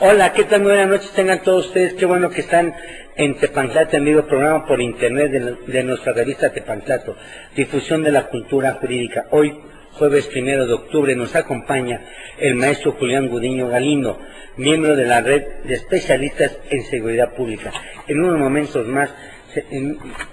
Hola, ¿qué tal? Buenas noches, tengan todos ustedes. Qué bueno que están en Tepantlato, en vivo programa por internet de nuestra revista Tepantlato, difusión de la cultura jurídica. Hoy, jueves 1 de octubre, nos acompaña el maestro Julián Gudiño Galindo, miembro de la red de especialistas en seguridad pública. En unos momentos más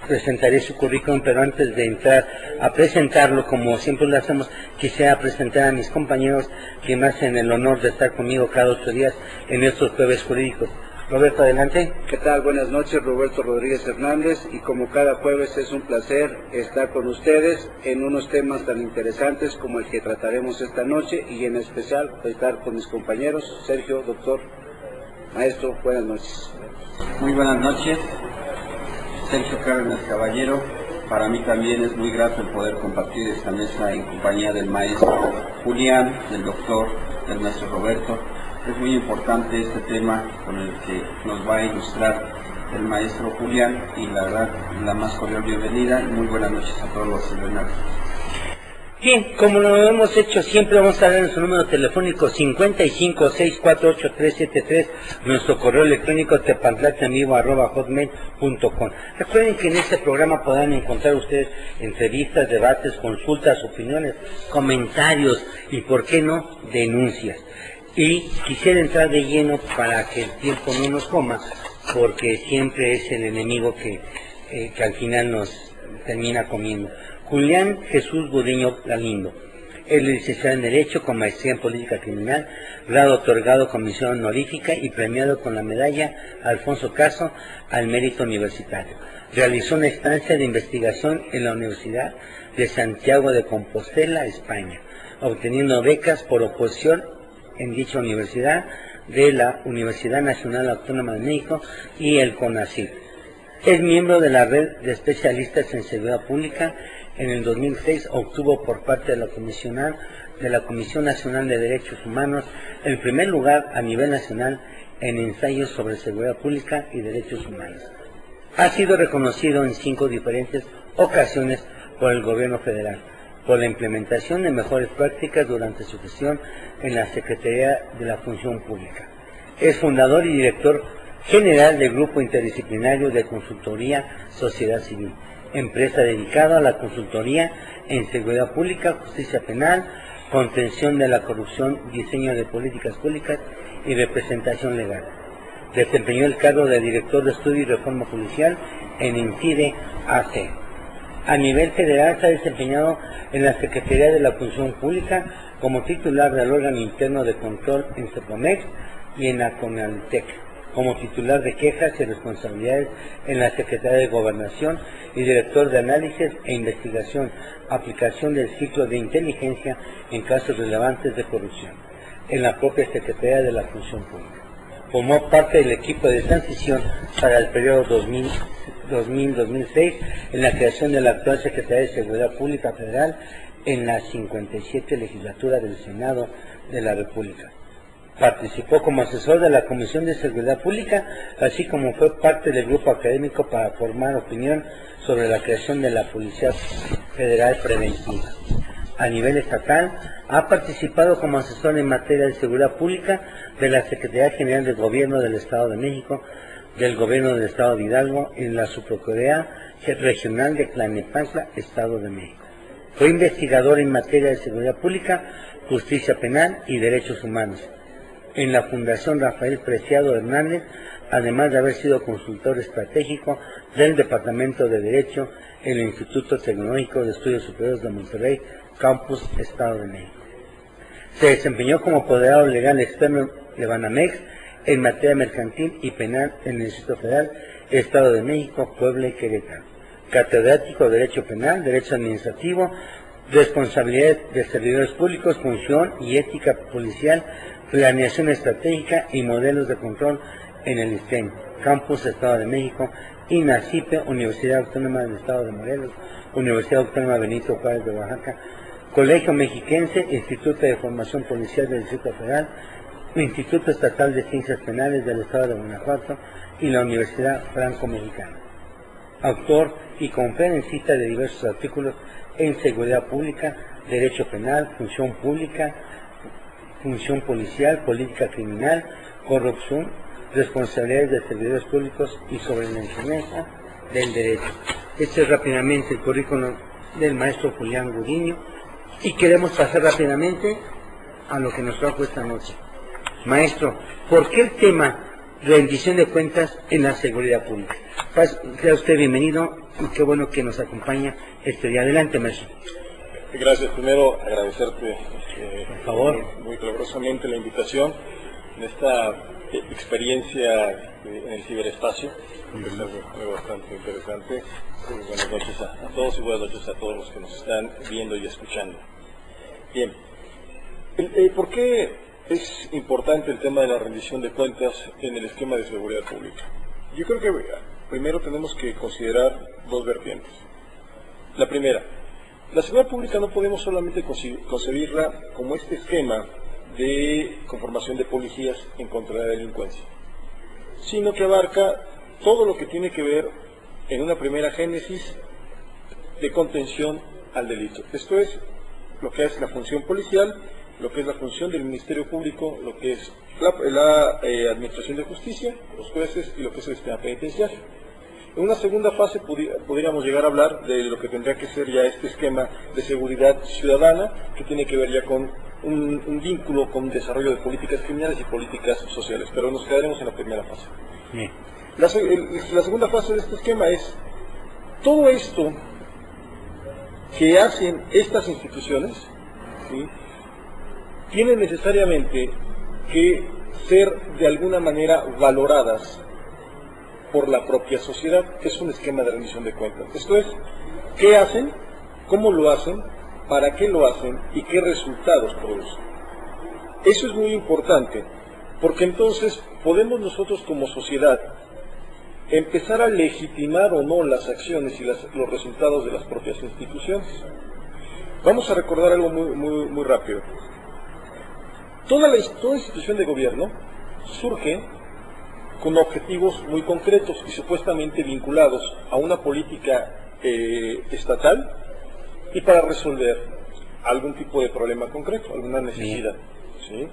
presentaré su currículum, pero antes de entrar a presentarlo, como siempre lo hacemos, quisiera presentar a mis compañeros que me hacen el honor de estar conmigo cada 8 días en estos jueves jurídicos. Roberto, adelante. ¿Qué tal? Buenas noches, Roberto Rodríguez Hernández, y como cada jueves es un placer estar con ustedes en unos temas tan interesantes como el que trataremos esta noche, y en especial estar con mis compañeros. Sergio, doctor, maestro, buenas noches. Muy buenas noches. Sergio Cárdenas Caballero, para mí también es muy grato el poder compartir esta mesa en compañía del maestro Julián, del doctor, del maestro Roberto. Es muy importante este tema con el que nos va a ilustrar el maestro Julián, y la verdad, la más cordial bienvenida y muy buenas noches a todos los serenales. Bien, como lo hemos hecho siempre, vamos a dar en su número telefónico 55648373, nuestro correo electrónico tepantlateamigo@hotmail.com. Recuerden que en este programa podrán encontrar ustedes entrevistas, debates, consultas, opiniones, comentarios y, por qué no, denuncias. Y quisiera entrar de lleno para que el tiempo no nos coma, porque siempre es el enemigo que al final nos termina comiendo. Julián Jesús Gudiño Galindo es licenciado en Derecho con maestría en Política Criminal, grado otorgado con mención honorífica y premiado con la medalla Alfonso Caso al mérito universitario. Realizó una estancia de investigación en la Universidad de Santiago de Compostela, España, obteniendo becas por oposición en dicha universidad de la Universidad Nacional Autónoma de México y el CONACYT. Es miembro de la red de especialistas en seguridad pública. En el 2006 obtuvo por parte de la Comisión Nacional de Derechos Humanos el primer lugar a nivel nacional en ensayos sobre seguridad pública y derechos humanos. Ha sido reconocido en 5 diferentes ocasiones por el gobierno federal por la implementación de mejores prácticas durante su gestión en la Secretaría de la Función Pública. Es fundador y director general del Grupo Interdisciplinario de Consultoría Sociedad Civil, empresa dedicada a la consultoría en seguridad pública, justicia penal, contención de la corrupción, diseño de políticas públicas y representación legal. Desempeñó el cargo de director de estudio y reforma judicial en INCIDE AC. A nivel federal se ha desempeñado en la Secretaría de la Función Pública como titular del órgano interno de control en CEPOMEX y en la CONALTEC, como titular de quejas y responsabilidades en la Secretaría de Gobernación y director de análisis e investigación, aplicación del ciclo de inteligencia en casos relevantes de corrupción, en la propia Secretaría de la Función Pública. Formó parte del equipo de transición para el periodo 2000-2006 en la creación de la actual Secretaría de Seguridad Pública Federal en la 57 legislatura del Senado de la República. Participó como asesor de la Comisión de Seguridad Pública, así como fue parte del grupo académico para formar opinión sobre la creación de la Policía Federal Preventiva. A nivel estatal, ha participado como asesor en materia de seguridad pública de la Secretaría General del Gobierno del Estado de México, del Gobierno del Estado de Hidalgo, en la Subprocuraduría Regional de Tlalnepantla, Estado de México. Fue investigador en materia de seguridad pública, justicia penal y derechos humanos en la Fundación Rafael Preciado Hernández, además de haber sido consultor estratégico del Departamento de Derecho en el Instituto Tecnológico de Estudios Superiores de Monterrey, Campus, Estado de México. Se desempeñó como apoderado legal externo de Banamex en materia mercantil y penal en el Distrito Federal, Estado de México, Puebla y Querétaro. Catedrático de Derecho Penal, Derecho Administrativo, Responsabilidad de Servidores Públicos, Función y Ética Policial, Planeación Estratégica y Modelos de Control en el ISTEM, Campus, Estado de México, INACIPE, Universidad Autónoma del Estado de Morelos, Universidad Autónoma Benito Juárez de Oaxaca, Colegio Mexiquense, Instituto de Formación Policial del Distrito Federal, Instituto Estatal de Ciencias Penales del Estado de Guanajuato y la Universidad Franco-Mexicana. Autor y conferencista de diversos artículos en seguridad pública, derecho penal, función pública, función policial, política criminal, corrupción, responsabilidades de servidores públicos y sobre la enseñanza del derecho. Este es rápidamente el currículum del maestro Julián Gudiño y queremos pasar rápidamente a lo que nos trajo esta noche. Maestro, ¿por qué el tema rendición de cuentas en la seguridad pública? Sea usted bienvenido y qué bueno que nos acompaña este día. Adelante, maestro. Gracias. Primero, agradecerte por favor, muy calurosamente la invitación en esta experiencia en el ciberespacio, que es algo bastante interesante. Buenas noches a todos y buenas noches a todos los que nos están viendo y escuchando. Bien, ¿por qué es importante el tema de la rendición de cuentas en el esquema de seguridad pública? Yo creo que primero tenemos que considerar dos vertientes. La primera, la seguridad pública no podemos solamente concebirla como este esquema de conformación de policías en contra de la delincuencia, sino que abarca todo lo que tiene que ver en una primera génesis de contención al delito. Esto es lo que es la función policial, lo que es la función del Ministerio Público, lo que es la Administración de Justicia, los jueces y lo que es el sistema penitenciario. En una segunda fase podríamos llegar a hablar de lo que tendría que ser ya este esquema de seguridad ciudadana, que tiene que ver ya con un vínculo con desarrollo de políticas criminales y políticas sociales, pero nos quedaremos en la primera fase. Bien. La segunda fase de este esquema es todo esto que hacen estas instituciones, ¿sí?, tienen necesariamente que ser de alguna manera valoradas por la propia sociedad, que es un esquema de rendición de cuentas. Esto es, ¿qué hacen? ¿Cómo lo hacen? ¿Para qué lo hacen? ¿Y qué resultados producen? Eso es muy importante, porque entonces podemos nosotros como sociedad empezar a legitimar o no las acciones y los resultados de las propias instituciones. Vamos a recordar algo muy rápido. Toda institución de gobierno surge con objetivos muy concretos y supuestamente vinculados a una política estatal y para resolver algún tipo de problema concreto, alguna necesidad, ¿sí?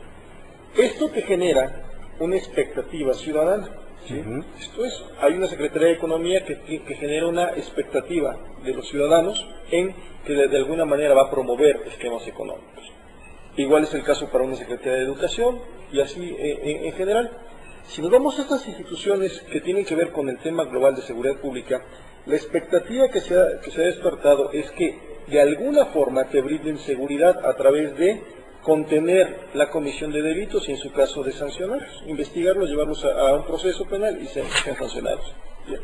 Esto te genera una expectativa ciudadana, ¿sí? Esto es, hay una Secretaría de Economía que genera una expectativa de los ciudadanos en que de alguna manera va a promover esquemas económicos. Igual es el caso para una Secretaría de Educación y así en general. Si nos vamos a estas instituciones que tienen que ver con el tema global de seguridad pública, la expectativa que se ha despertado es que de alguna forma te brinden seguridad a través de contener la comisión de delitos y en su caso de sancionarlos, investigarlos, llevarlos a un proceso penal y sean sancionados. Bien.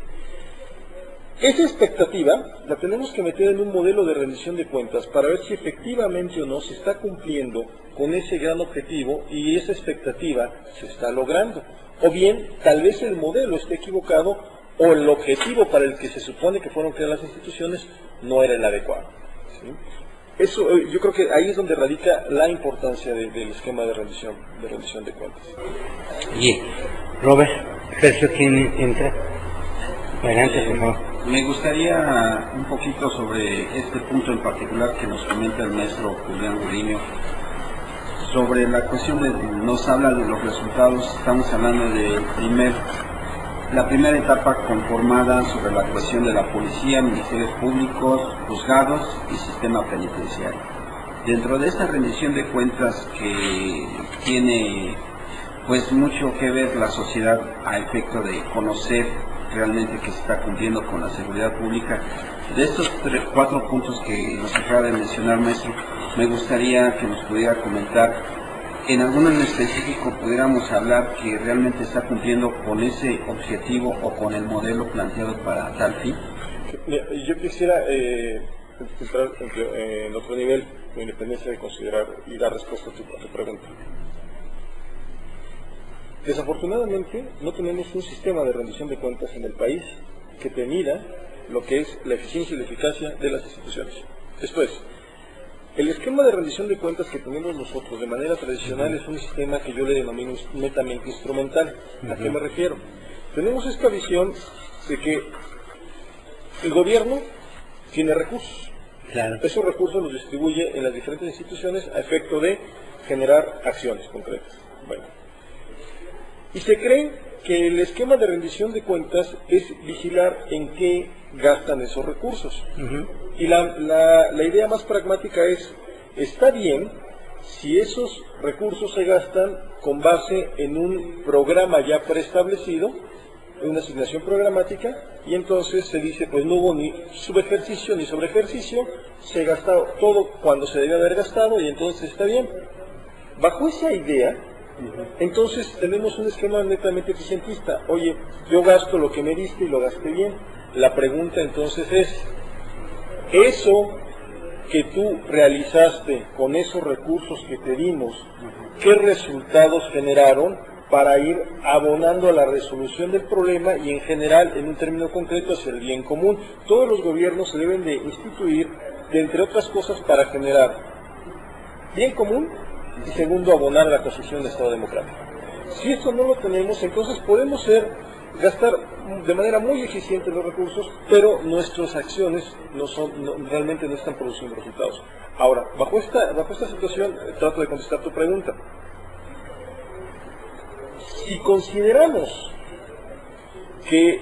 Esa expectativa la tenemos que meter en un modelo de rendición de cuentas para ver si efectivamente o no se está cumpliendo con ese gran objetivo y esa expectativa se está logrando. O bien, tal vez el modelo esté equivocado o el objetivo para el que se supone que fueron creadas las instituciones no era el adecuado, ¿sí? Eso, yo creo que ahí es donde radica la importancia del esquema de rendición de cuentas. Y Robert, Sergio, ¿quién entra? Adelante, por favor. Me gustaría un poquito sobre este punto en particular que nos comenta el maestro Julián Gudiño, sobre la cuestión de, nos habla de los resultados, estamos hablando de la primera etapa conformada sobre la cuestión de la policía, ministerios públicos, juzgados y sistema penitenciario. Dentro de esta rendición de cuentas que tiene pues mucho que ver la sociedad a efecto de conocer realmente que se está cumpliendo con la seguridad pública, de estos 4 puntos que nos acaba de mencionar, maestro, me gustaría que nos pudiera comentar en alguno en específico, pudiéramos hablar que realmente está cumpliendo con ese objetivo o con el modelo planteado para tal fin. Yo quisiera entrar en otro nivel, con independencia de considerar y dar respuesta a tu pregunta. Desafortunadamente, no tenemos un sistema de rendición de cuentas en el país que te mida lo que es la eficiencia y la eficacia de las instituciones. Esto es, el esquema de rendición de cuentas que tenemos nosotros de manera tradicional es un sistema que yo le denomino netamente instrumental. ¿A qué me refiero? Tenemos esta visión de que el gobierno tiene recursos. Claro. Esos recursos los distribuye en las diferentes instituciones a efecto de generar acciones concretas. Bueno, Y se cree que el esquema de rendición de cuentas es vigilar en qué gastan esos recursos. Y la idea más pragmática es, está bien si esos recursos se gastan con base en un programa ya preestablecido, una asignación programática, y entonces se dice, pues no hubo ni subejercicio ni sobreejercicio, se gastó todo cuando se debía haber gastado y entonces está bien. Bajo esa idea, entonces tenemos un esquema netamente eficientista. Oye, yo gasto lo que me diste y lo gasté bien. La pregunta entonces es, eso que tú realizaste con esos recursos que te dimos, ¿qué resultados generaron para ir abonando a la resolución del problema y en general, en un término concreto, hacia el bien común? Todos los gobiernos se deben de instituir, entre otras cosas, para generar bien común y segundo, abonar a la construcción del Estado democrático. Si esto no lo tenemos, entonces podemos gastar de manera muy eficiente los recursos, pero nuestras acciones realmente no están produciendo resultados. Ahora, bajo esta situación, trato de contestar tu pregunta. Si consideramos que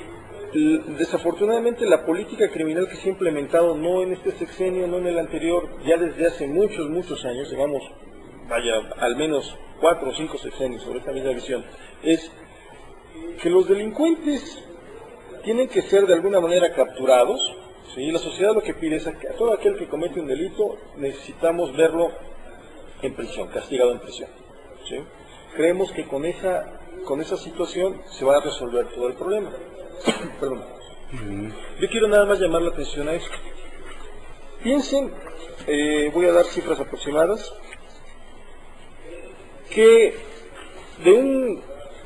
desafortunadamente la política criminal que se ha implementado, no en este sexenio, no en el anterior, ya desde hace muchos años, llevamos, al menos 4 o 5 sexenios sobre esta misma visión, es que los delincuentes tienen que ser de alguna manera capturados, ¿sí? La sociedad lo que pide es que a todo aquel que comete un delito necesitamos verlo en prisión, castigado en prisión, ¿sí? Creemos que con esa situación se va a resolver todo el problema. Perdón. Yo quiero nada más llamar la atención a esto. Piensen, voy a dar cifras aproximadas, que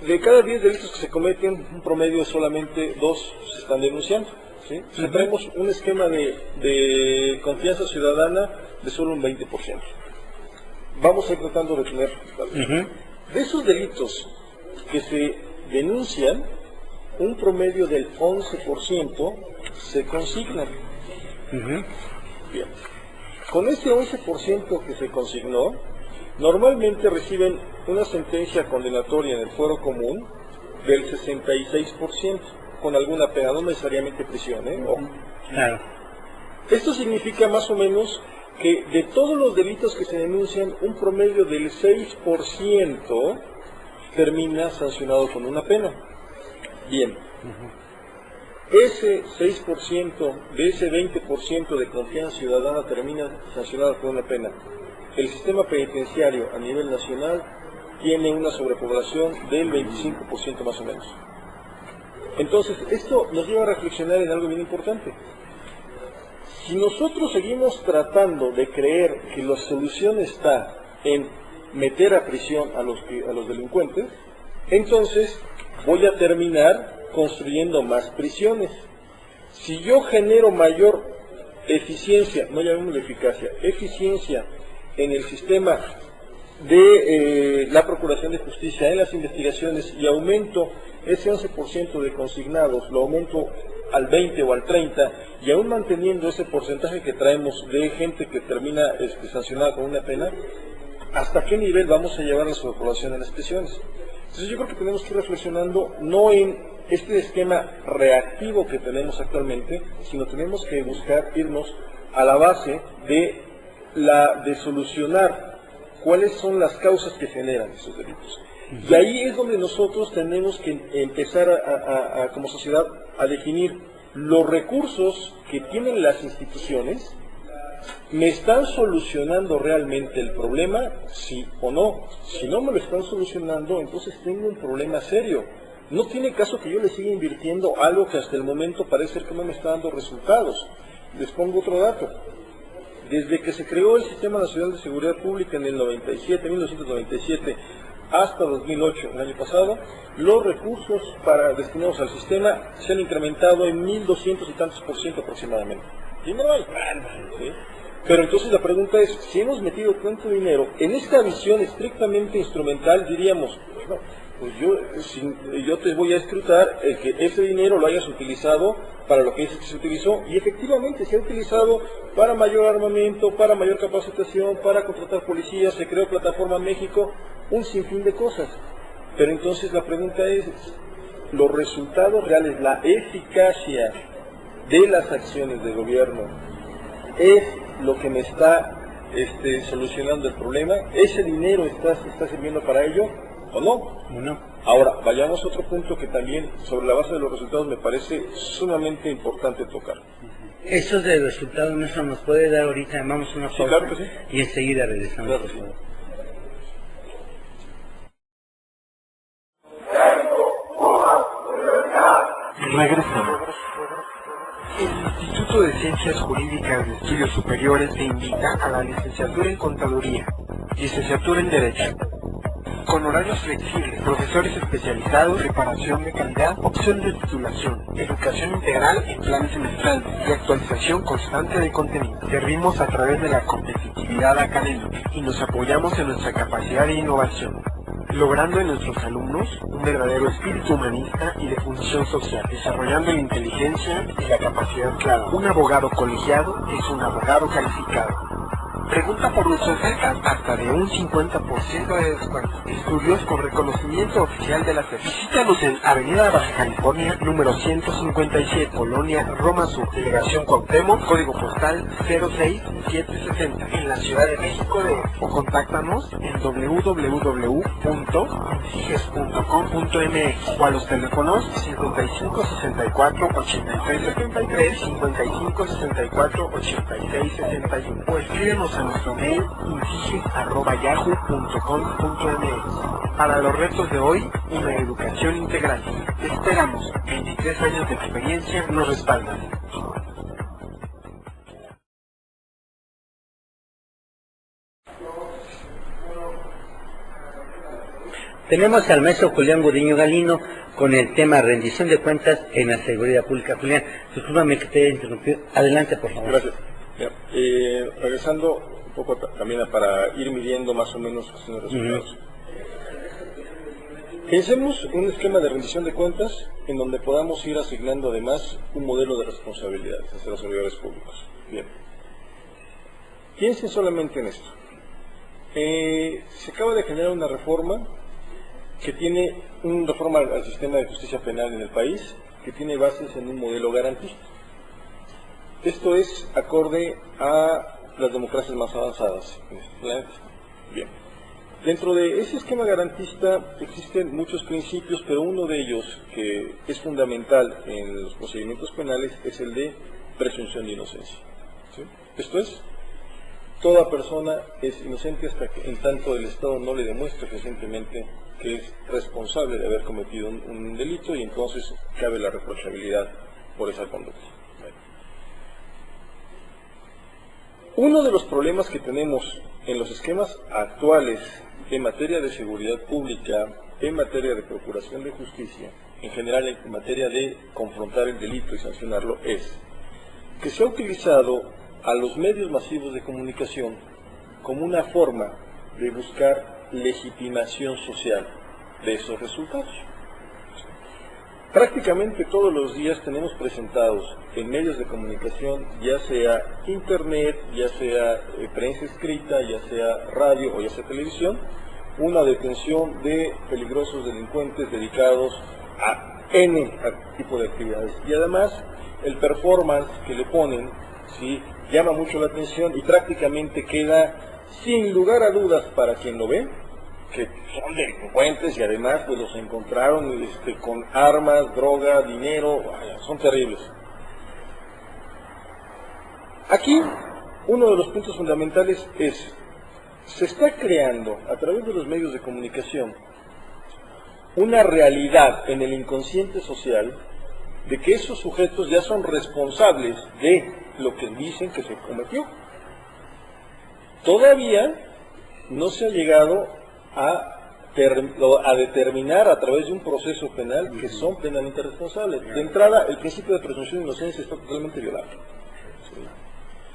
de cada 10 delitos que se cometen, un promedio solamente 2 se están denunciando, ¿sí? O sea, traemos un esquema de confianza ciudadana de solo un 20%. Vamos a ir tratando de tener... De esos delitos que se denuncian, un promedio del 11% se consignan. Bien. Con ese 11% que se consignó, normalmente reciben una sentencia condenatoria en el fuero común del 66%, con alguna pena, no necesariamente prisión, Claro. Esto significa más o menos que de todos los delitos que se denuncian, un promedio del 6% termina sancionado con una pena. Bien. Ese 6% de ese 20% de confianza ciudadana termina sancionado con una pena. El sistema penitenciario a nivel nacional tiene una sobrepoblación del 25% más o menos. Entonces, esto nos lleva a reflexionar en algo bien importante. Si nosotros seguimos tratando de creer que la solución está en meter a prisión a los delincuentes, entonces voy a terminar construyendo más prisiones. Si yo genero mayor eficiencia, no llamemos eficacia, eficiencia en el sistema de la Procuración de Justicia, en las investigaciones, y aumento ese 11% de consignados, lo aumento al 20 o al 30, y aún manteniendo ese porcentaje que traemos de gente que termina sancionada con una pena, ¿hasta qué nivel vamos a llevar la sobrepoblación en las prisiones? Entonces yo creo que tenemos que ir reflexionando no en este esquema reactivo que tenemos actualmente, sino tenemos que buscar irnos a la base de solucionar cuáles son las causas que generan esos delitos. Y ahí es donde nosotros tenemos que empezar como sociedad a definir los recursos que tienen las instituciones. ¿Me están solucionando realmente el problema? Sí o no. Si no me lo están solucionando, entonces tengo un problema serio. No tiene caso que yo le siga invirtiendo algo que hasta el momento parece que no me está dando resultados. Les pongo otro dato. Desde que se creó el Sistema Nacional de Seguridad Pública en el 1997, hasta 2008, el año pasado, los recursos destinados al sistema se han incrementado en 1.200 y tantos % aproximadamente. ¿Sí no hay? ¿Sí? Pero entonces la pregunta es, si hemos metido tanto dinero en esta visión estrictamente instrumental, diríamos, no, pues yo te voy a escrutar el que ese dinero lo hayas utilizado para lo que se utilizó, y efectivamente se ha utilizado para mayor armamento, para mayor capacitación, para contratar policías, se creó Plataforma México, un sinfín de cosas. Pero entonces la pregunta es, los resultados reales, la eficacia de las acciones del gobierno, ¿es lo que me está solucionando el problema? ¿Ese dinero está sirviendo para ello o no? No. Ahora, vayamos a otro punto que también, sobre la base de los resultados, me parece sumamente importante tocar. Esos de resultados nuestros nos puede dar ahorita, vamos a una pausa, claro que sí. Y enseguida regresamos. Claro que sí. Regresamos. El Instituto de Ciencias Jurídicas de Estudios Superiores te invita a la licenciatura en Contaduría, licenciatura en Derecho, con horarios flexibles, profesores especializados, preparación de calidad, opción de titulación, educación integral en plan semestral y actualización constante de contenido. Servimos a través de la competitividad académica y nos apoyamos en nuestra capacidad de innovación, logrando en nuestros alumnos un verdadero espíritu humanista y de función social, desarrollando la inteligencia y la capacidad clara. Un abogado colegiado es un abogado calificado. Pregunta por nuestras becas, hasta de un 50% de descuento. Estudios con reconocimiento oficial de la SEP. Visítanos en Avenida Baja California, número 157, Colonia Roma Sur, Delegación Cuauhtémoc, código postal 06760, en la Ciudad de México de o contáctanos en www.insiges.com.mx o a los teléfonos 55 64 86 73, 55 64 86 61 o escríbenos a nuestro mail insiges@yahoo.com.mx. Para los retos de hoy, una educación integral. Te esperamos. 23 años de experiencia nos respaldan. Tenemos al maestro Julián Gudiño Galindo con el tema rendición de cuentas en la seguridad pública. Julián, discúlpame que te he interrumpido. Adelante, por favor. Gracias. Regresando un poco también para ir midiendo más o menos los resultados. Pensemos en un esquema de rendición de cuentas en donde podamos ir asignando además un modelo de responsabilidades hacia los servidores públicos. Bien. Piensen solamente en esto. Se acaba de generar una reforma que tiene una reforma al sistema de justicia penal en el país que tiene bases en un modelo garantista. Esto es acorde a las democracias más avanzadas en este planeta. Bien. Dentro de ese esquema garantista existen muchos principios, pero uno de ellos que es fundamental en los procedimientos penales es el de presunción de inocencia. ¿Sí? Esto es, toda persona es inocente hasta que en tanto el Estado no le demuestre fehacientemente que es responsable de haber cometido un delito y entonces cabe la reprochabilidad por esa conducta. Uno de los problemas que tenemos en los esquemas actuales en materia de seguridad pública, en materia de procuración de justicia, en general en materia de confrontar el delito y sancionarlo, es que se ha utilizado a los medios masivos de comunicación como una forma de buscar legitimación social de esos resultados. Prácticamente todos los días tenemos presentados en medios de comunicación, ya sea internet, ya sea prensa escrita, ya sea radio o ya sea televisión, una detención de peligrosos delincuentes dedicados a N tipo de actividades. Y además el performance que le ponen, ¿sí?, llama mucho la atención y prácticamente queda sin lugar a dudas para quien lo ve que son delincuentes y además pues los encontraron con armas, droga, dinero, son terribles. Aquí uno de los puntos fundamentales es, se está creando a través de los medios de comunicación una realidad en el inconsciente social de que esos sujetos ya son responsables de lo que dicen que se cometió. Todavía no se ha llegado a determinar a través de un proceso penal que son penalmente responsables. De entrada, el principio de presunción de inocencia está totalmente violado. ¿Sí?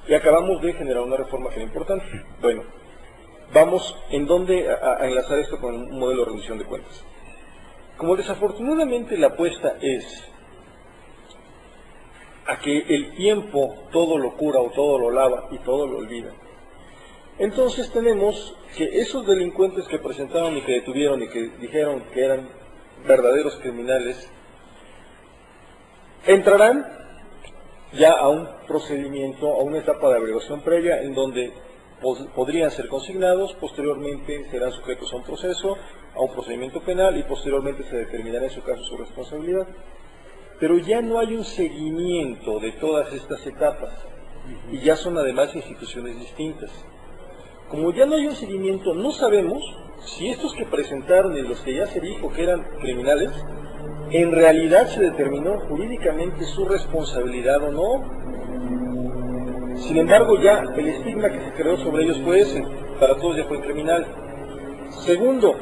Y acabamos de generar una reforma que era importante. Bueno, vamos en dónde a enlazar esto con un modelo de rendición de cuentas. Como desafortunadamente la apuesta es a que el tiempo todo lo cura o todo lo lava y todo lo olvida, Entonces tenemos que esos delincuentes que presentaron y que detuvieron y que dijeron que eran verdaderos criminales, entrarán ya a un procedimiento, a una etapa de averiguación previa en donde podrían ser consignados, posteriormente serán sujetos a un proceso, a un procedimiento penal y posteriormente se determinará en su caso su responsabilidad. Pero ya no hay un seguimiento de todas estas etapas y ya son además instituciones distintas. Como ya no hay un seguimiento, no sabemos si estos que presentaron y los que ya se dijo que eran criminales, en realidad se determinó jurídicamente su responsabilidad o no. Sin embargo, ya el estigma que se creó sobre ellos fue ese, para todos ya fue criminal. Segundo,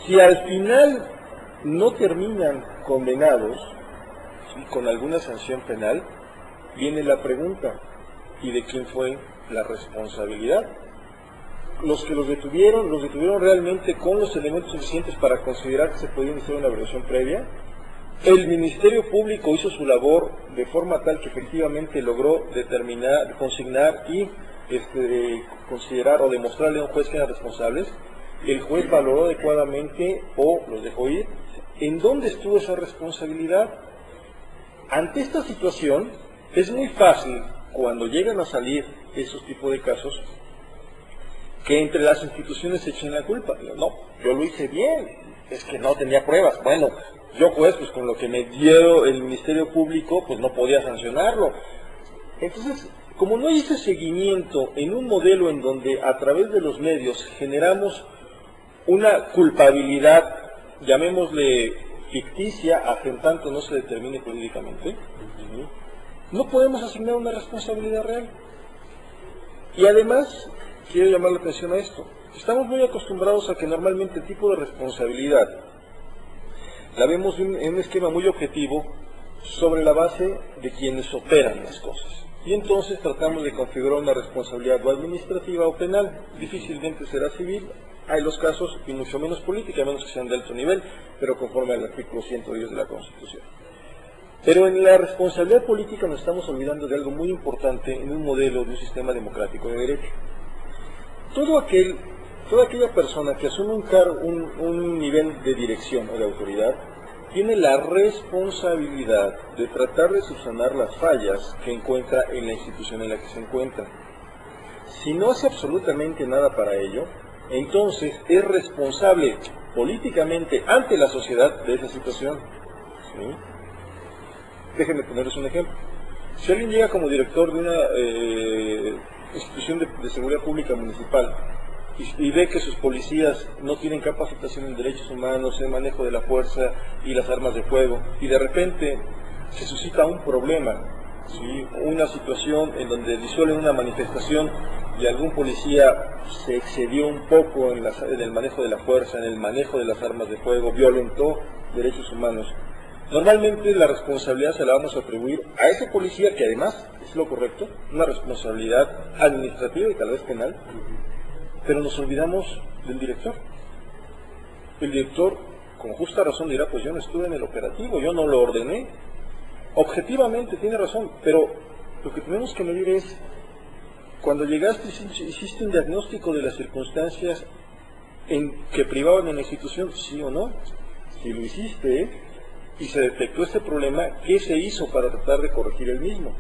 si al final no terminan condenados, ¿sí?, con alguna sanción penal, viene la pregunta, ¿y de quién fue la responsabilidad? Los que los detuvieron realmente con los elementos suficientes para considerar que se podía iniciar una averiguación previa. El Ministerio Público hizo su labor de forma tal que efectivamente logró determinar, consignar y considerar o demostrarle a un juez que eran responsables. El juez valoró adecuadamente o los dejó ir. ¿En dónde estuvo esa responsabilidad? Ante esta situación es muy fácil, cuando llegan a salir esos tipos de casos, que entre las instituciones se echen la culpa. No, yo lo hice bien, es que no tenía pruebas. Bueno, yo pues con lo que me dio el Ministerio Público, pues no podía sancionarlo. Entonces, como no hay ese seguimiento en un modelo en donde a través de los medios generamos una culpabilidad, llamémosle ficticia, hasta en tanto no se determine jurídicamente, no podemos asignar una responsabilidad real. Y además, quiero llamar la atención a esto. Estamos muy acostumbrados a que normalmente el tipo de responsabilidad la vemos en un esquema muy objetivo sobre la base de quienes operan las cosas. Y entonces tratamos de configurar una responsabilidad o administrativa o penal. Difícilmente será civil. Hay los casos, y mucho menos política, a menos que sean de alto nivel, pero conforme al artículo 110 de la Constitución. Pero en la responsabilidad política nos estamos olvidando de algo muy importante en un modelo de un sistema democrático de derecho. Toda aquella persona que asume un nivel de dirección o de autoridad tiene la responsabilidad de tratar de subsanar las fallas que encuentra en la institución en la que se encuentra. Si no hace absolutamente nada para ello, entonces es responsable políticamente ante la sociedad de esa situación. ¿Sí? Déjenme ponerles un ejemplo. Si alguien llega como director de una institución de seguridad pública municipal y ve que sus policías no tienen capacitación en derechos humanos, en manejo de la fuerza y las armas de fuego, y de repente se suscita un problema, ¿sí?, una situación en donde disuelven una manifestación y algún policía se excedió un poco en el manejo de la fuerza, en el manejo de las armas de fuego, violentó derechos humanos, normalmente la responsabilidad se la vamos a atribuir a ese policía, que además es lo correcto, una responsabilidad administrativa y tal vez penal, pero nos olvidamos del director. El director, con justa razón, dirá, pues yo no estuve en el operativo, yo no lo ordené. Objetivamente tiene razón, pero lo que tenemos que medir es, cuando llegaste hiciste un diagnóstico de las circunstancias en que privaban en la institución, sí o no. Si lo hiciste y se detectó este problema, ¿qué se hizo para tratar de corregir el mismo?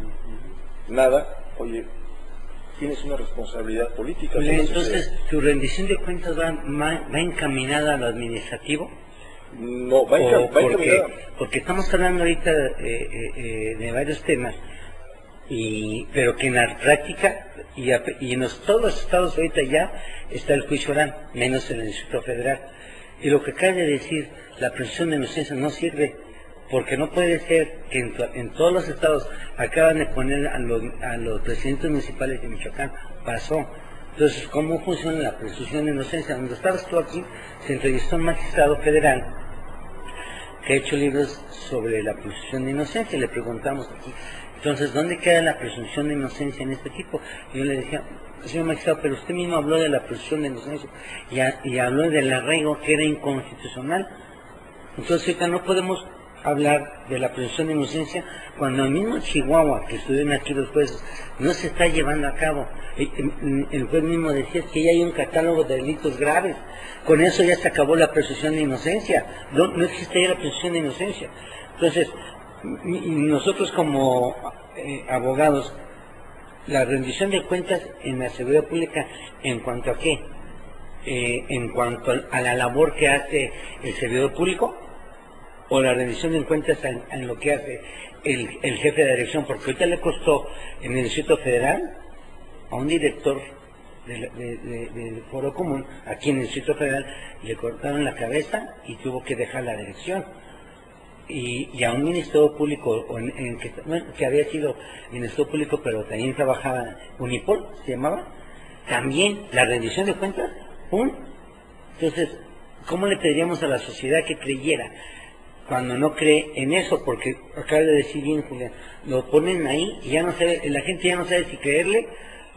Nada. Oye, tienes una responsabilidad política. Entonces, ¿tu rendición de cuentas va encaminada a lo administrativo? No, va encaminada. Porque estamos hablando ahorita de varios temas, pero que en la práctica y en todos los estados ahorita ya está el juicio oral, menos en el Distrito Federal. Y lo que acaba de decir, la presunción de inocencia no sirve, porque no puede ser que en todos los estados acaban de poner a los presidentes municipales de Michoacán, pasó. Entonces, ¿cómo funciona la presunción de inocencia? Donde estabas tú aquí, se entrevistó un magistrado federal que ha hecho libros sobre la presunción de inocencia, le preguntamos aquí, entonces, ¿dónde queda la presunción de inocencia en este tipo? Y yo le decía, señor magistrado, pero usted mismo habló de la presunción de inocencia y habló del arraigo que era inconstitucional. Entonces, ahorita no podemos hablar de la presunción de inocencia cuando el mismo Chihuahua, que estuvieron aquí los jueces, no se está llevando a cabo. El juez mismo decía que ya hay un catálogo de delitos graves. Con eso ya se acabó la presunción de inocencia. No existe ya la presunción de inocencia. Entonces, nosotros como abogados, la rendición de cuentas en la seguridad pública, ¿en cuanto a qué? En cuanto a la labor que hace el servidor público, o la rendición de cuentas en lo que hace el jefe de dirección, porque ahorita le costó en el Distrito Federal a un director del Foro Común, aquí en el Distrito Federal, le cortaron la cabeza y tuvo que dejar la dirección. Y a un Ministerio Público, que había sido Ministerio Público, pero también trabajaba, Unipol se llamaba, también la rendición de cuentas, ¡pum! Entonces, ¿cómo le pediríamos a la sociedad que creyera cuando no cree en eso? Porque acaba de decir bien, Julián, lo ponen ahí y ya no sabe, la gente ya no sabe si creerle,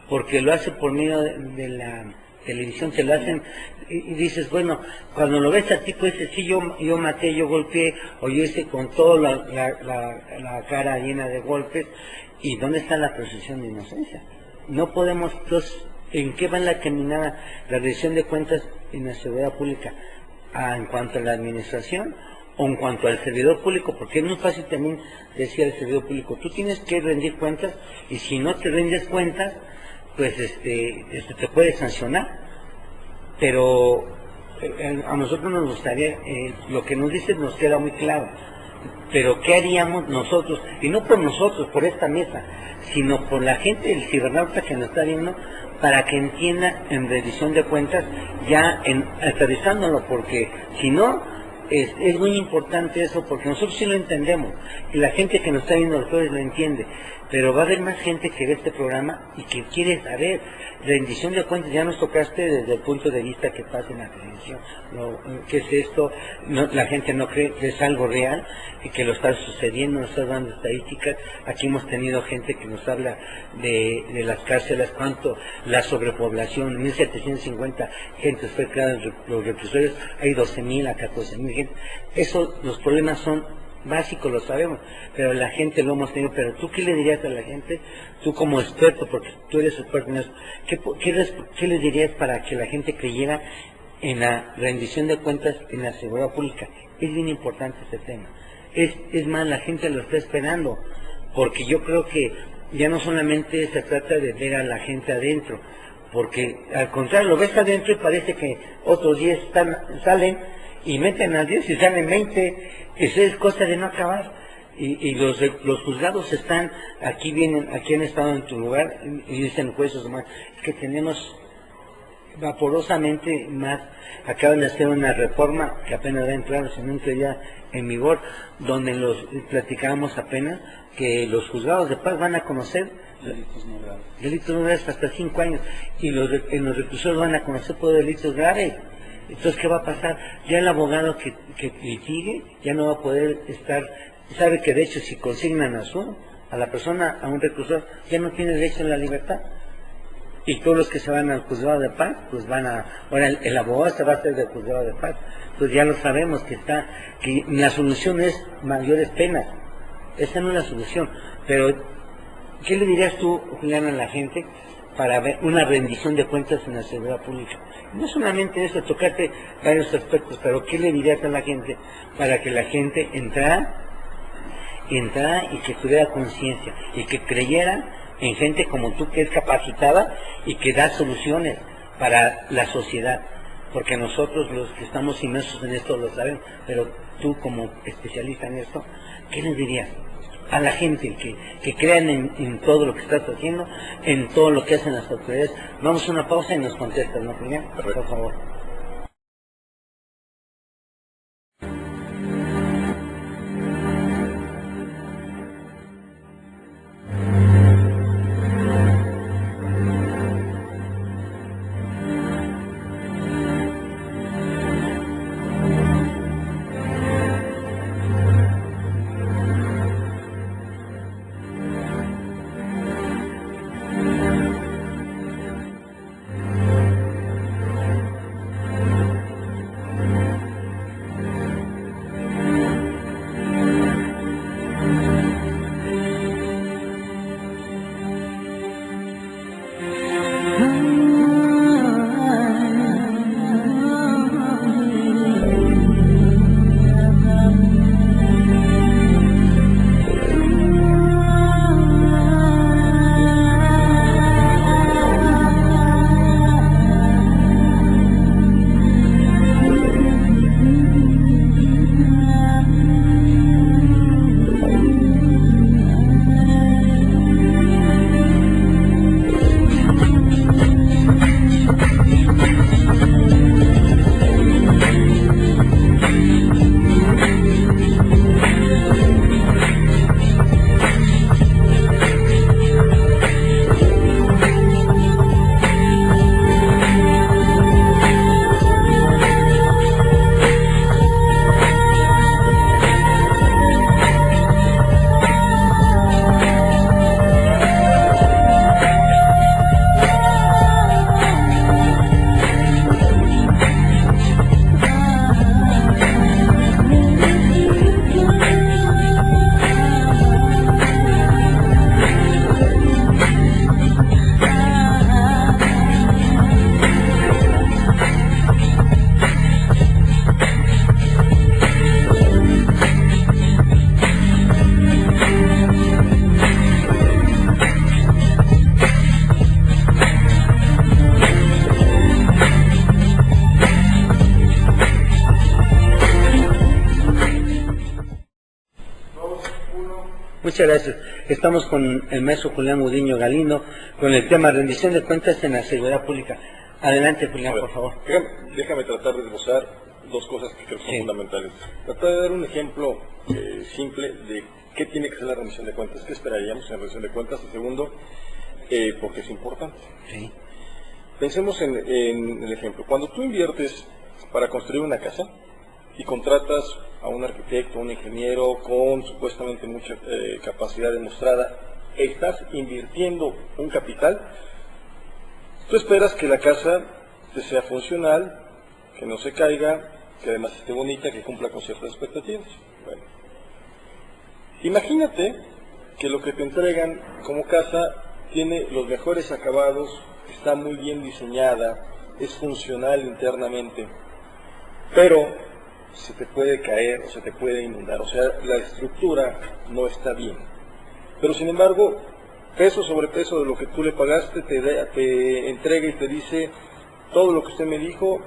porque lo hace por medio de la televisión, te lo hacen, y dices, bueno, cuando lo ves al tipo ese, sí, yo maté, yo golpeé, o yo hice con toda la cara llena de golpes, ¿y dónde está la presunción de inocencia? No podemos, entonces, ¿en qué va la caminada la rendición de cuentas en la seguridad pública? En cuanto a la administración, o en cuanto al servidor público, porque es muy fácil también decir al servidor público, tú tienes que rendir cuentas, y si no te rindes cuentas, pues te puede sancionar. Pero a nosotros nos gustaría, lo que nos dices nos queda muy claro, pero ¿qué haríamos nosotros? Y no por nosotros, por esta mesa, sino por la gente del cibernauta que nos está viendo, para que entienda en rendición de cuentas, ya aterrizándolo, porque si no, es muy importante eso, porque nosotros sí lo entendemos, y la gente que nos está viendo los jueves lo entiende, pero va a haber más gente que ve este programa y que quiere saber. Rendición de cuentas, ya nos tocaste desde el punto de vista que pasa en la televisión, ¿qué es esto? La gente no cree que es algo real y que lo está sucediendo, nos está dando estadísticas. Aquí hemos tenido gente que nos habla de las cárceles, cuánto la sobrepoblación, 1750 gente fue creada en los reclusorios, hay 12,000 a 14,000 gente. Eso, los problemas son básico, lo sabemos, pero la gente lo hemos tenido. Pero tú, ¿qué le dirías a la gente? Tú como experto, porque tú eres experto en eso, ¿qué le dirías para que la gente creyera en la rendición de cuentas en la seguridad pública? Es bien importante este tema. Es más, la gente lo está esperando, porque yo creo que ya no solamente se trata de ver a la gente adentro, porque al contrario, lo ves adentro y parece que otros 10 salen y meten a 10 y salen 20, eso es cosa de no acabar. Y los juzgados están, aquí han estado en tu lugar, y dicen jueces más, es que tenemos vaporosamente más, acaban de hacer una reforma que apenas va a entrar, se entra ya en vigor, donde platicábamos apenas que los juzgados de paz van a conocer delitos no graves hasta 5 años, y en los reclusorios van a conocer por delitos graves. Entonces, ¿qué va a pasar? Ya el abogado que litigue ya no va a poder estar, sabe que de hecho si consignan a la persona a un reclusorio, ya no tiene derecho a la libertad. Y todos los que se van al juzgado de paz, pues ahora el abogado se va a hacer del juzgado de paz. Entonces ya lo sabemos que la solución es mayores penas. Esa no es la solución. Pero, ¿qué le dirías tú, Julián, a la gente para ver una rendición de cuentas en la seguridad pública? No solamente eso, tocarte varios aspectos, pero ¿qué le dirías a la gente para que la gente entrara y que tuviera conciencia y que creyera en gente como tú, que es capacitada y que da soluciones para la sociedad? Porque nosotros los que estamos inmersos en esto lo sabemos, pero tú como especialista en esto, ¿qué les dirías a la gente que crean en todo lo que estás haciendo, en todo lo que hacen las autoridades? Vamos a una pausa y nos contestan, ¿no, Julián? Por favor. Muchas gracias. Estamos con el maestro Julián Gudiño Galindo con el tema rendición de cuentas en la seguridad pública. Adelante, Julián, por favor. Déjame tratar de esbozar dos cosas que creo que son fundamentales. Tratar de dar un ejemplo simple de qué tiene que ser la rendición de cuentas, qué esperaríamos en la rendición de cuentas, y segundo, porque es importante. Sí. Pensemos en el ejemplo. Cuando tú inviertes para construir una casa y contratas a un arquitecto, un ingeniero con supuestamente mucha capacidad demostrada, estás invirtiendo un capital. Tú esperas que la casa te sea funcional, que no se caiga, que además esté bonita, que cumpla con ciertas expectativas. Bueno, imagínate que lo que te entregan como casa tiene los mejores acabados, está muy bien diseñada, es funcional internamente, pero se te puede caer o se te puede inundar, o sea, la estructura no está bien. Pero sin embargo, peso sobre peso de lo que tú le pagaste, te entrega y te dice, todo lo que usted me dijo,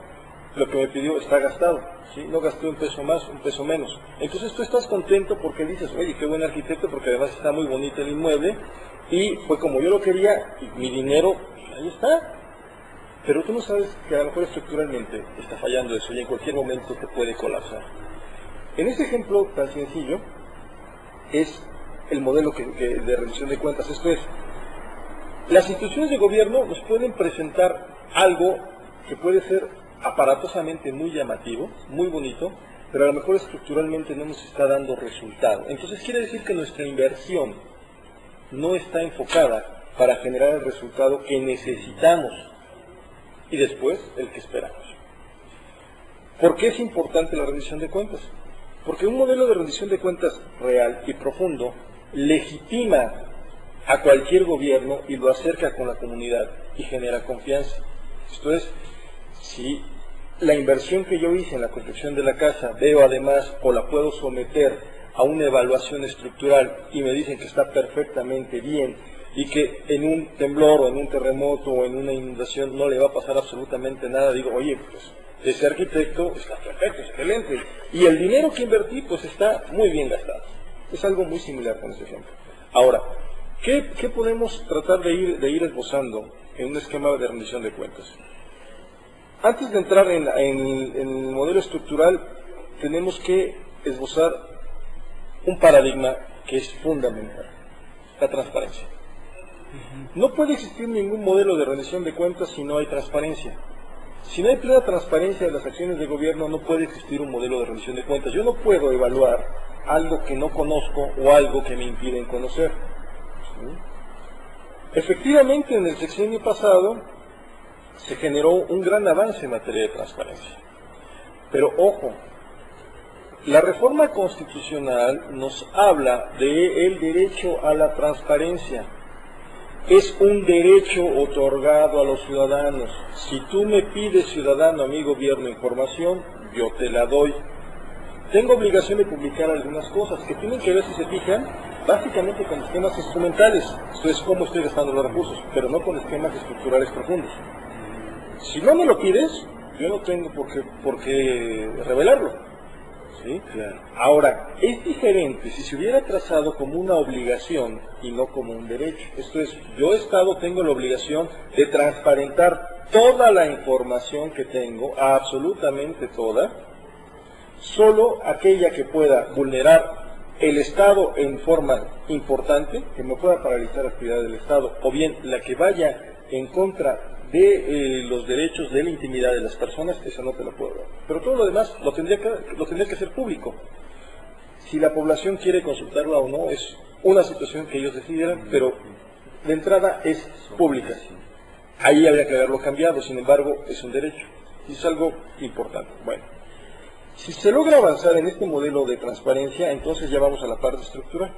lo que me pidió está gastado, ¿sí? No gasté un peso más, un peso menos. Entonces tú estás contento porque dices, oye, qué buen arquitecto, porque además está muy bonito el inmueble, y fue como yo lo quería, y mi dinero, ahí está. Pero tú no sabes que a lo mejor estructuralmente está fallando eso, y en cualquier momento te puede colapsar. En este ejemplo tan sencillo, es el modelo de rendición de cuentas. Esto es, las instituciones de gobierno nos pueden presentar algo que puede ser aparatosamente muy llamativo, muy bonito, pero a lo mejor estructuralmente no nos está dando resultado. Entonces quiere decir que nuestra inversión no está enfocada para generar el resultado que necesitamos y después el que esperamos. ¿Por qué es importante la rendición de cuentas? Porque un modelo de rendición de cuentas real y profundo legitima a cualquier gobierno y lo acerca con la comunidad y genera confianza. Esto es, si la inversión que yo hice en la construcción de la casa veo además o la puedo someter a una evaluación estructural y me dicen que está perfectamente bien y que en un temblor o en un terremoto o en una inundación no le va a pasar absolutamente nada, digo, oye, pues ese arquitecto está perfecto, excelente, y el dinero que invertí pues está muy bien gastado. Es algo muy similar con este ejemplo. Ahora, ¿qué podemos tratar de ir esbozando en un esquema de rendición de cuentas? Antes de entrar en el modelo estructural, tenemos que esbozar un paradigma que es fundamental, la transparencia. No puede existir ningún modelo de rendición de cuentas si no hay transparencia. Si no hay plena transparencia de las acciones de gobierno, no puede existir un modelo de rendición de cuentas. Yo no puedo evaluar algo que no conozco o algo que me impiden conocer. ¿Sí? Efectivamente, en el sexenio pasado se generó un gran avance en materia de transparencia. Pero ojo, la reforma constitucional nos habla del derecho a la transparencia. Es un derecho otorgado a los ciudadanos. Si tú me pides, ciudadano, a mi gobierno, información, yo te la doy. Tengo obligación de publicar algunas cosas que tienen que ver, si se fijan, básicamente con esquemas instrumentales. Esto es cómo estoy gastando los recursos, pero no con esquemas estructurales profundos. Si no me lo pides, yo no tengo por qué revelarlo. ¿Sí? Claro. Ahora, es diferente si se hubiera trazado como una obligación y no como un derecho. Esto es, yo Estado tengo la obligación de transparentar toda la información que tengo, absolutamente toda, solo aquella que pueda vulnerar el Estado en forma importante, que me pueda paralizar la actividad del Estado, o bien la que vaya en contra de los derechos de la intimidad de las personas, esa no te la puedo dar. Pero todo lo demás lo tendría que hacer público. Si la población quiere consultarla o no, es una situación que ellos decidieran, pero de entrada es pública. Ahí habría que haberlo cambiado, sin embargo, es un derecho. Y es algo importante. Bueno, si se logra avanzar en este modelo de transparencia, entonces ya vamos a la parte estructural.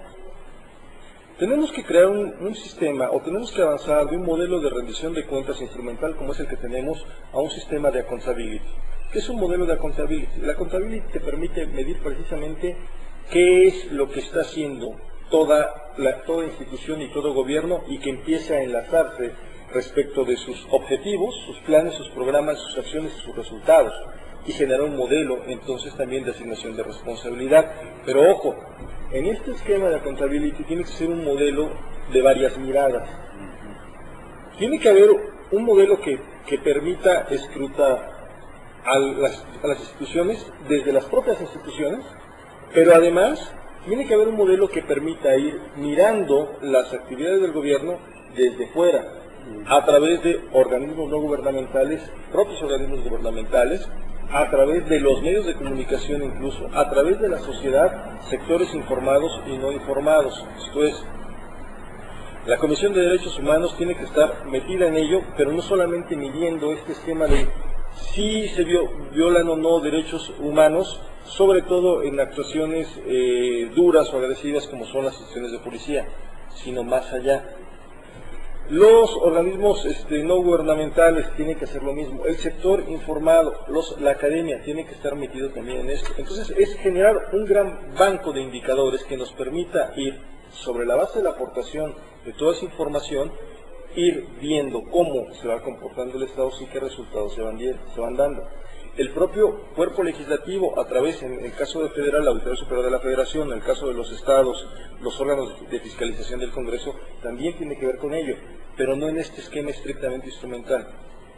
Tenemos que crear un sistema, o tenemos que avanzar de un modelo de rendición de cuentas instrumental como es el que tenemos, a un sistema de accountability. ¿Qué es un modelo de accountability? La accountability te permite medir precisamente qué es lo que está haciendo toda institución y todo gobierno, y que empiece a enlazarse respecto de sus objetivos, sus planes, sus programas, sus acciones y sus resultados, y generar un modelo entonces también de asignación de responsabilidad. Pero ojo, En este esquema de accountability tiene que ser un modelo de varias miradas. Tiene que haber un modelo que permita escrutar a las instituciones desde las propias instituciones, pero además tiene que haber un modelo que permita ir mirando las actividades del gobierno desde fuera, a través de organismos no gubernamentales, propios organismos gubernamentales, a través de los medios de comunicación incluso, a través de la sociedad, sectores informados y no informados. Esto es, la Comisión de Derechos Humanos tiene que estar metida en ello, pero no solamente midiendo este esquema de si se violan o no derechos humanos, sobre todo en actuaciones duras o agresivas como son las instituciones de policía, sino más allá. Los organismos no gubernamentales tienen que hacer lo mismo, el sector informado, la academia tiene que estar metido también en esto. Entonces es generar un gran banco de indicadores que nos permita ir sobre la base de la aportación de toda esa información, ir viendo cómo se va comportando el Estado y qué resultados se van dando. El propio cuerpo legislativo, a través, en el caso de Federal, la Auditoría Superior de la Federación, en el caso de los estados, los órganos de fiscalización del Congreso, también tiene que ver con ello, pero no en este esquema estrictamente instrumental.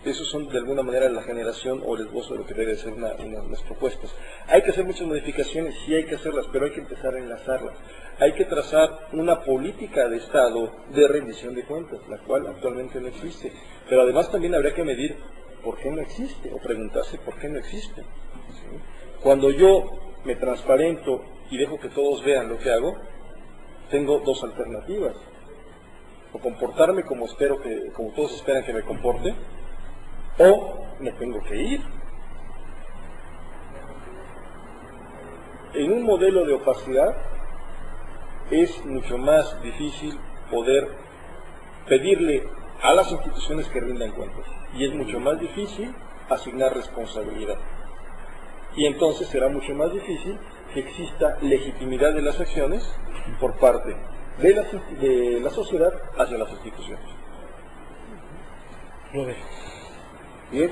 Esos son de alguna manera la generación o el esbozo de lo que debe ser unas propuestas. Hay que hacer muchas modificaciones, sí hay que hacerlas, pero hay que empezar a enlazarlas. Hay que trazar una política de Estado de rendición de cuentas, la cual actualmente no existe. Pero además también habría que medir por qué no existe, o preguntarse por qué no existe. ¿Sí? Cuando yo me transparento y dejo que todos vean lo que hago, tengo dos alternativas. O comportarme como todos esperan que me comporte, o me tengo que ir. En un modelo de opacidad es mucho más difícil poder pedirle a las instituciones que rindan cuentas, y es mucho más difícil asignar responsabilidad. Y entonces será mucho más difícil que exista legitimidad de las acciones por parte de la sociedad hacia las instituciones. Bien,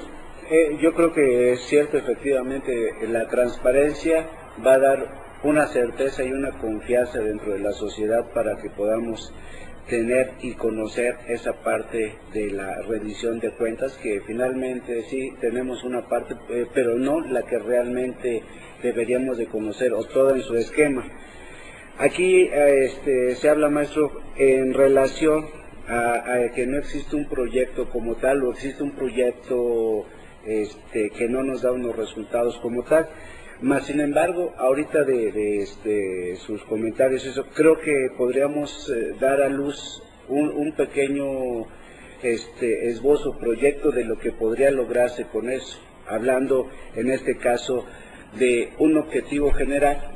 yo creo que es cierto, efectivamente, la transparencia va a dar una certeza y una confianza dentro de la sociedad para que podamos tener y conocer esa parte de la rendición de cuentas, que finalmente sí tenemos una parte, pero no la que realmente deberíamos de conocer, o todo en su esquema. Aquí se habla, maestro, en relación a que no existe un proyecto como tal, o existe un proyecto que no nos da unos resultados como tal. Más sin embargo, ahorita de sus comentarios, eso creo que podríamos dar a luz un pequeño esbozo, proyecto de lo que podría lograrse con eso, hablando en este caso de un objetivo general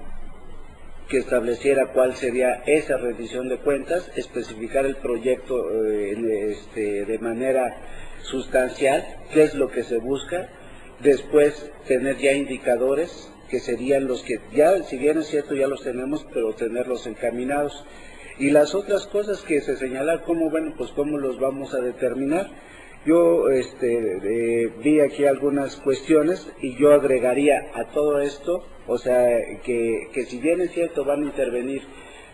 que estableciera cuál sería esa rendición de cuentas, especificar el proyecto de manera sustancial, qué es lo que se busca, después tener ya indicadores que serían los que ya, si bien es cierto, ya los tenemos, pero tenerlos encaminados. Y las otras cosas que se señalan, cómo los vamos a determinar. Yo vi aquí algunas cuestiones y yo agregaría a todo esto, o sea, que si bien es cierto van a intervenir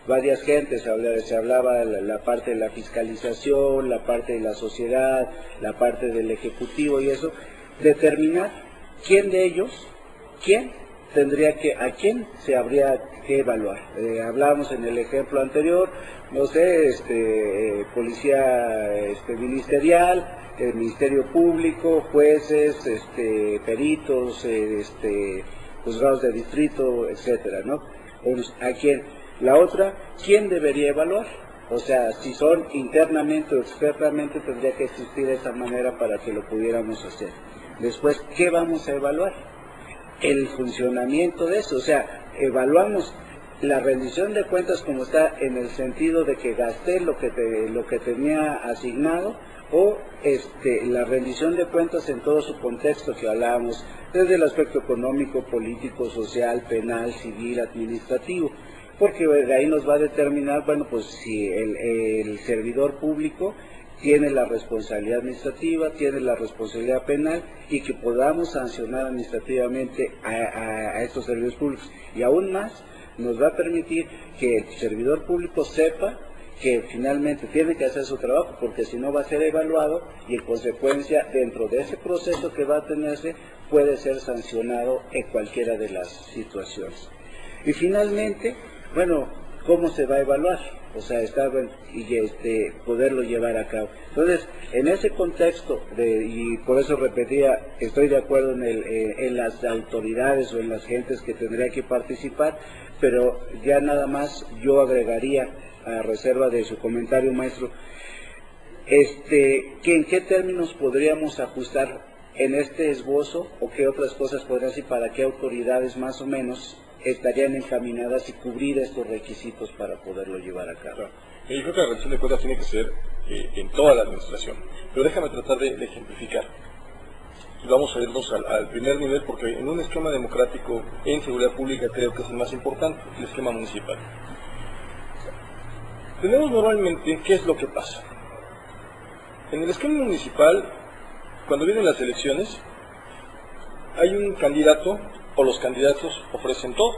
varias gentes, se hablaba la parte de la fiscalización, la parte de la sociedad, la parte del ejecutivo y eso, determinar quién de ellos, a quién se habría que evaluar. Hablábamos en el ejemplo anterior, no sé, policía ministerial, el Ministerio Público, jueces, peritos, juzgados de distrito, etcétera, ¿no? ¿A quién? La otra, ¿quién debería evaluar? O sea, si son internamente o externamente, tendría que existir esa manera para que lo pudiéramos hacer. Después, ¿qué vamos a evaluar? El funcionamiento de eso, o sea, evaluamos la rendición de cuentas como está en el sentido de que gasté lo que tenía asignado, o la rendición de cuentas en todo su contexto que hablábamos, desde el aspecto económico, político, social, penal, civil, administrativo, porque de ahí nos va a determinar, si el servidor público tiene la responsabilidad administrativa, tiene la responsabilidad penal, y que podamos sancionar administrativamente a estos servidores públicos. Y aún más, nos va a permitir que el servidor público sepa que finalmente tiene que hacer su trabajo, porque si no va a ser evaluado y en consecuencia dentro de ese proceso que va a tenerse puede ser sancionado en cualquiera de las situaciones. Y finalmente, bueno, ¿cómo se va a evaluar? O sea, poderlo llevar a cabo. Entonces, en ese contexto, y por eso repetía, estoy de acuerdo en las autoridades o en las gentes que tendría que participar, pero ya nada más yo agregaría, a reserva de su comentario, maestro, que en qué términos podríamos ajustar en este esbozo o qué otras cosas podrían ser, para qué autoridades más o menos estarían encaminadas y cubrir estos requisitos para poderlo llevar a cabo. Yo creo que la rendición de cuentas tiene que ser en toda la administración, pero déjame tratar de ejemplificar. Y vamos a irnos al primer nivel, porque en un esquema democrático en seguridad pública creo que es el más importante, el esquema municipal. Tenemos normalmente, ¿qué es lo que pasa? En el esquema municipal, cuando vienen las elecciones, hay un candidato, o los candidatos ofrecen todo.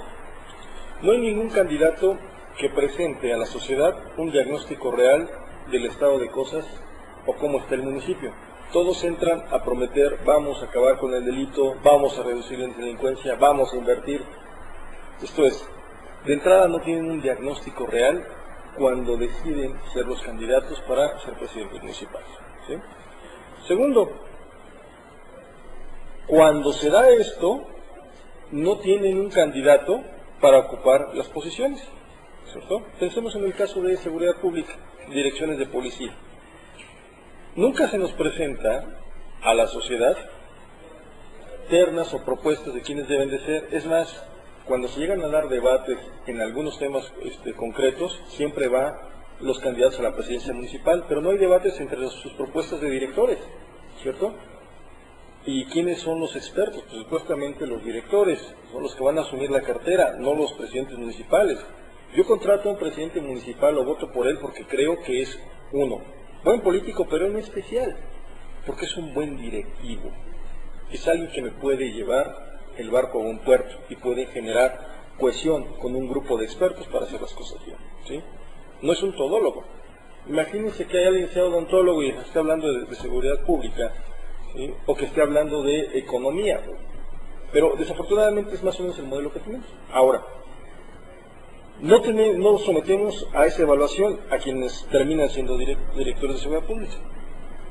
No hay ningún candidato que presente a la sociedad un diagnóstico real del estado de cosas o cómo está el municipio. Todos entran a prometer, vamos a acabar con el delito, vamos a reducir la delincuencia, vamos a invertir. Esto es, de entrada no tienen un diagnóstico real cuando deciden ser los candidatos para ser presidentes municipales, ¿sí? Segundo, cuando se da esto, no tienen un candidato para ocupar las posiciones, ¿cierto? Pensemos en el caso de seguridad pública, direcciones de policía. Nunca se nos presenta a la sociedad ternas o propuestas de quiénes deben de ser. Es más, cuando se llegan a dar debates en algunos temas concretos, siempre va los candidatos a la presidencia municipal, pero no hay debates entre sus propuestas de directores, ¿cierto? ¿Y quiénes son los expertos? Pues supuestamente los directores, son los que van a asumir la cartera, no los presidentes municipales. Yo contrato a un presidente municipal o voto por él porque creo que es buen político, pero en especial, porque es un buen directivo. Es alguien que me puede llevar el barco a un puerto y puede generar cohesión con un grupo de expertos para hacer las cosas bien, ¿sí? No es un todólogo. Imagínense que hay alguien que sea odontólogo y esté hablando de seguridad pública, ¿sí? O que esté hablando de economía, pero desafortunadamente es más o menos el modelo que tenemos. Ahora, no sometemos a esa evaluación a quienes terminan siendo directores de seguridad pública.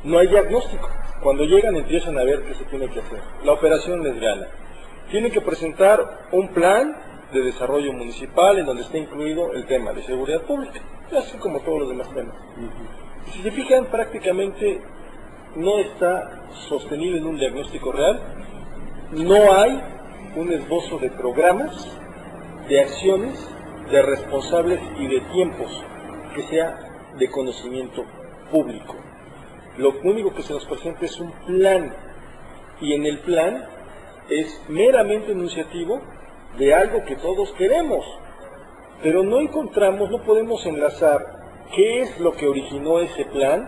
No hay diagnóstico. Cuando llegan empiezan a ver qué se tiene que hacer. La operación les gana. Tienen que presentar un plan de desarrollo municipal en donde esté incluido el tema de seguridad pública, así como todos los demás temas. Y si se fijan, prácticamente no está sostenido en un diagnóstico real, no hay un esbozo de programas, de acciones, de responsables y de tiempos que sea de conocimiento público. Lo único que se nos presenta es un plan, y en el plan es meramente enunciativo de algo que todos queremos, pero no encontramos, no podemos enlazar qué es lo que originó ese plan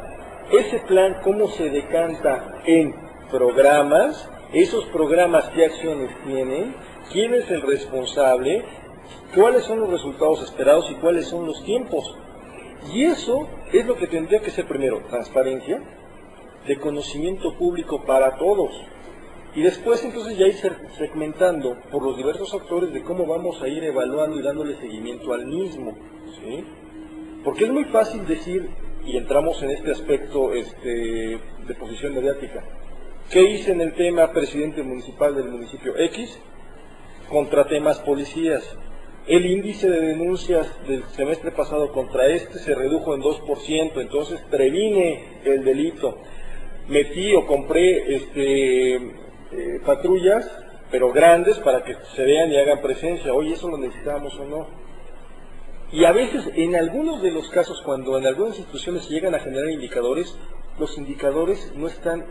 cómo se decanta en programas, esos programas qué acciones tienen, quién es el responsable, cuáles son los resultados esperados y cuáles son los tiempos. Y eso es lo que tendría que ser primero, transparencia, de conocimiento público para todos. Y después entonces ya ir segmentando por los diversos actores de cómo vamos a ir evaluando y dándole seguimiento al mismo, ¿sí? Porque es muy fácil decir, y entramos en este aspecto de posición mediática, ¿qué hice en el tema presidente municipal del municipio X? Contraté más policías. El índice de denuncias del semestre pasado contra se redujo en 2%, entonces previne el delito. Metí o compré patrullas, pero grandes, para que se vean y hagan presencia. Oye, ¿eso lo necesitábamos o no? Y a veces, en algunos de los casos, cuando en algunas instituciones se llegan a generar indicadores, los indicadores no están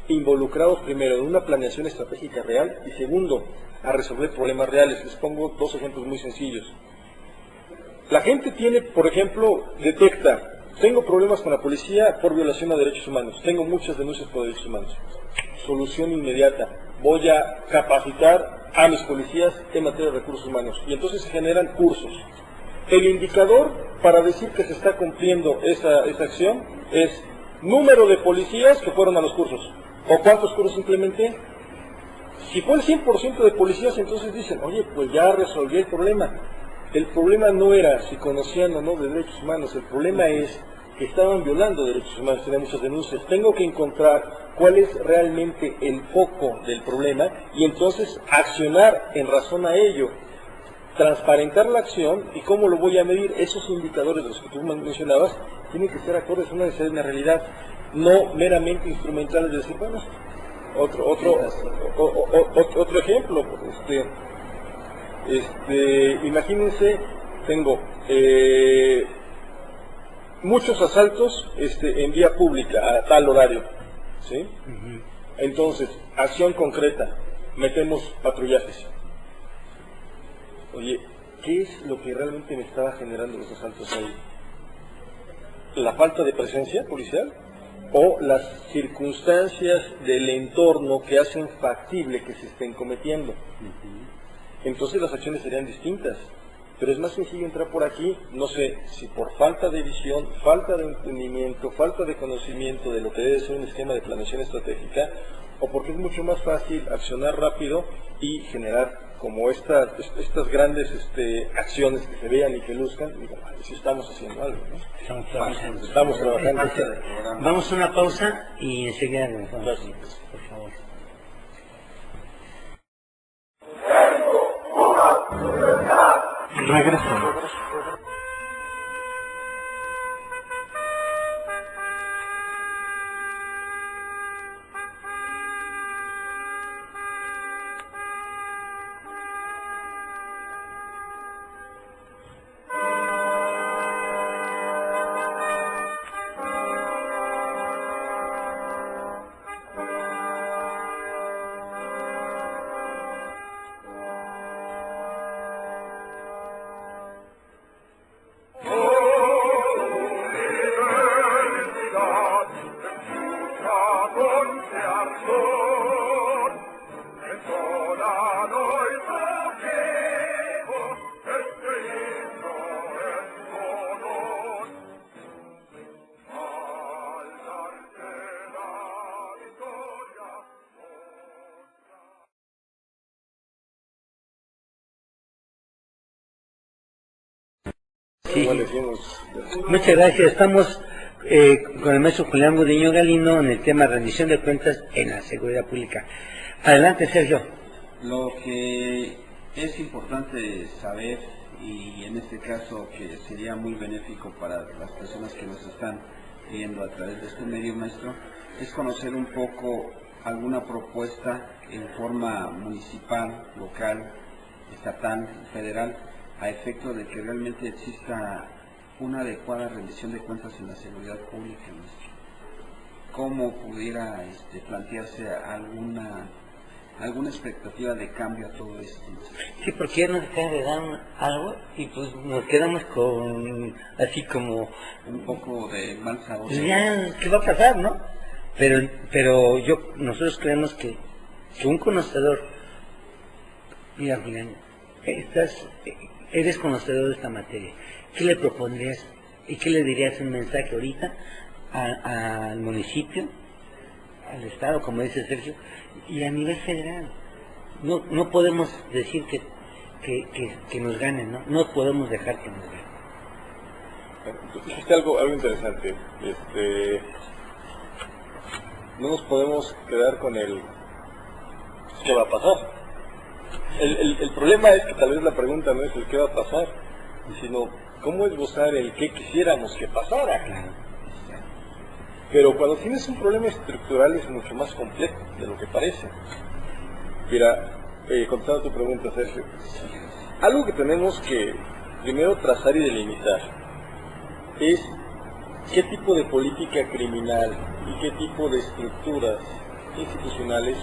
involucrados, primero, en una planeación estratégica real, y segundo, a resolver problemas reales. Les pongo dos ejemplos muy sencillos. La gente tiene, por ejemplo, detecta, tengo problemas con la policía por violación a derechos humanos, tengo muchas denuncias por derechos humanos. Solución inmediata, voy a capacitar a mis policías en materia de recursos humanos. Y entonces se generan cursos. El indicador para decir que se está cumpliendo esa acción es número de policías que fueron a los cursos. ¿O cuántos cursos implementé? Si fue el 100% de policías, entonces dicen, oye, pues ya resolví el problema. El problema no era si conocían o no de derechos humanos, el problema es que estaban violando derechos humanos, tenía muchas denuncias. Tengo que encontrar cuál es realmente el foco del problema y entonces accionar en razón a ello. Transparentar la acción y cómo lo voy a medir. Esos indicadores de los que tú mencionabas tienen que ser acordes a una realidad, no meramente instrumentales de decir, bueno, otro ejemplo, imagínense, tengo muchos asaltos en vía pública a tal horario, ¿sí? Entonces, acción concreta, metemos patrullajes. Oye, ¿qué es lo que realmente me estaba generando los asaltos ahí? ¿La falta de presencia policial? ¿O las circunstancias del entorno que hacen factible que se estén cometiendo? Entonces las acciones serían distintas. Pero es más sencillo entrar por aquí, no sé, si por falta de visión, falta de entendimiento, falta de conocimiento de lo que debe ser un esquema de planeación estratégica, o porque es mucho más fácil accionar rápido y generar como estas grandes acciones que se vean y que luzcan, digo, si estamos haciendo algo, ¿no? Estamos trabajando. Vamos a una pausa y enseguida regresamos. Gracias. Por favor. Regresamos. Sí. Muchas gracias. Estamos con el maestro Julián Gudiño Galindo en el tema rendición de cuentas en la seguridad pública. Adelante, Sergio. Lo que es importante saber, y en este caso que sería muy benéfico para las personas que nos están viendo a través de este medio, maestro, es conocer un poco alguna propuesta en forma municipal, local, estatal, federal, a efecto de que realmente exista una adecuada rendición de cuentas en la seguridad pública, maestro. ¿Cómo pudiera plantearse alguna expectativa de cambio a todo esto, maestro? Sí, porque ya nos acaba de dar algo y pues nos quedamos con así como un poco de mal sabor. Ya, ¿qué va a pasar, no? Pero nosotros creemos que un conocedor, mira, Julián, eres conocedor de esta materia. ¿Qué le propondrías y qué le dirías un mensaje ahorita al municipio, al Estado, como dice Sergio, y a nivel federal? No podemos decir que nos ganen, ¿no? No podemos dejar que nos ganen. Dijiste algo interesante. No nos podemos quedar con el ¿qué va a pasar? El problema es que tal vez la pregunta no es el qué va a pasar, sino cómo esbozar el qué quisiéramos que pasara. Claro. Pero cuando tienes un problema estructural es mucho más complejo de lo que parece. Mira, contestando tu pregunta, Sergio, algo que tenemos que primero trazar y delimitar es qué tipo de política criminal y qué tipo de estructuras institucionales,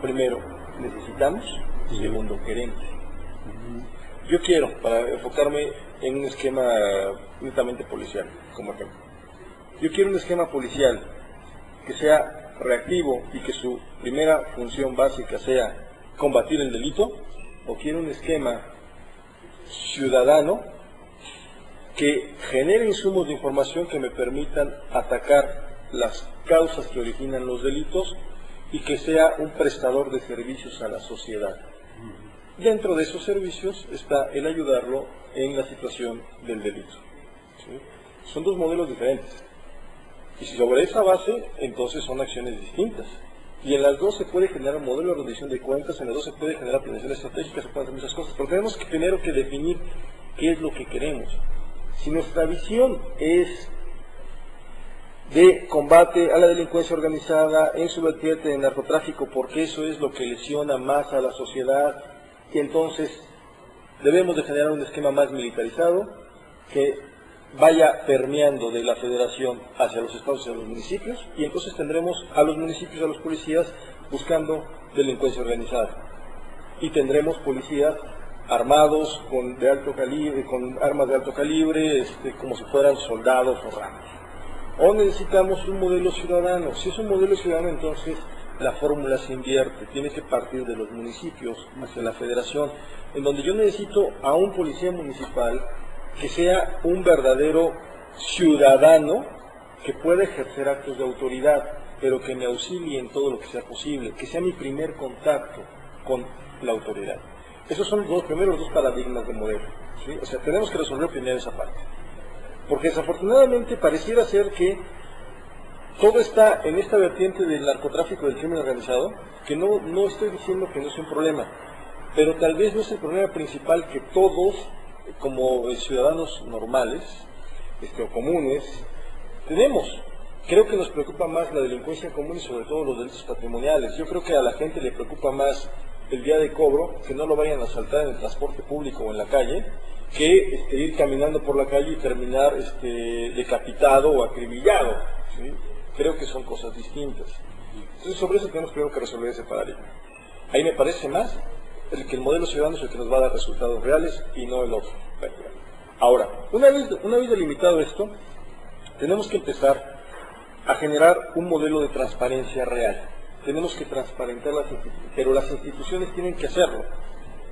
primero, necesitamos y segundo, queremos. Yo quiero, para enfocarme en un esquema netamente policial, como ejemplo, yo quiero un esquema policial que sea reactivo y que su primera función básica sea combatir el delito o quiero un esquema ciudadano que genere insumos de información que me permitan atacar las causas que originan los delitos y que sea un prestador de servicios a la sociedad. Dentro de esos servicios está el ayudarlo en la situación del delito. ¿Sí? Son dos modelos diferentes. Y sobre esa base, entonces son acciones distintas. Y en las dos se puede generar un modelo de rendición de cuentas, en las dos se puede generar planeación estratégica, se pueden hacer muchas cosas, pero tenemos que primero que definir qué es lo que queremos. Si nuestra visión es de combate a la delincuencia organizada, en su vertiente de narcotráfico, porque eso es lo que lesiona más a la sociedad, y entonces debemos de generar un esquema más militarizado que vaya permeando de la federación hacia los estados y a los municipios, y entonces tendremos a los municipios, a los policías buscando delincuencia organizada, y tendremos policías armados con armas de alto calibre, como si fueran soldados o ramas. O necesitamos un modelo ciudadano. Si es un modelo ciudadano, entonces la fórmula se invierte, tiene que partir de los municipios hacia la federación, en donde yo necesito a un policía municipal que sea un verdadero ciudadano que pueda ejercer actos de autoridad, pero que me auxilie en todo lo que sea posible, que sea mi primer contacto con la autoridad. Esos son los primeros dos paradigmas de modelo, ¿sí? O sea, tenemos que resolver primero esa parte. Porque desafortunadamente pareciera ser que todo está en esta vertiente del narcotráfico, del crimen organizado, que no estoy diciendo que no sea un problema, pero tal vez no es el problema principal que todos, como ciudadanos normales o comunes, tenemos. Creo que nos preocupa más la delincuencia común y sobre todo los delitos patrimoniales. Yo creo que a la gente le preocupa más el día de cobro, que no lo vayan a asaltar en el transporte público o en la calle, que ir caminando por la calle y terminar decapitado o acribillado, ¿sí? Creo que son cosas distintas. Entonces sobre eso tenemos primero que resolver ese paradigma. Ahí me parece más que el modelo ciudadano es el que nos va a dar resultados reales y no el otro. Ahora, una vez delimitado esto, tenemos que empezar a generar un modelo de transparencia real. Tenemos que transparentar las instituciones, pero las instituciones tienen que hacerlo.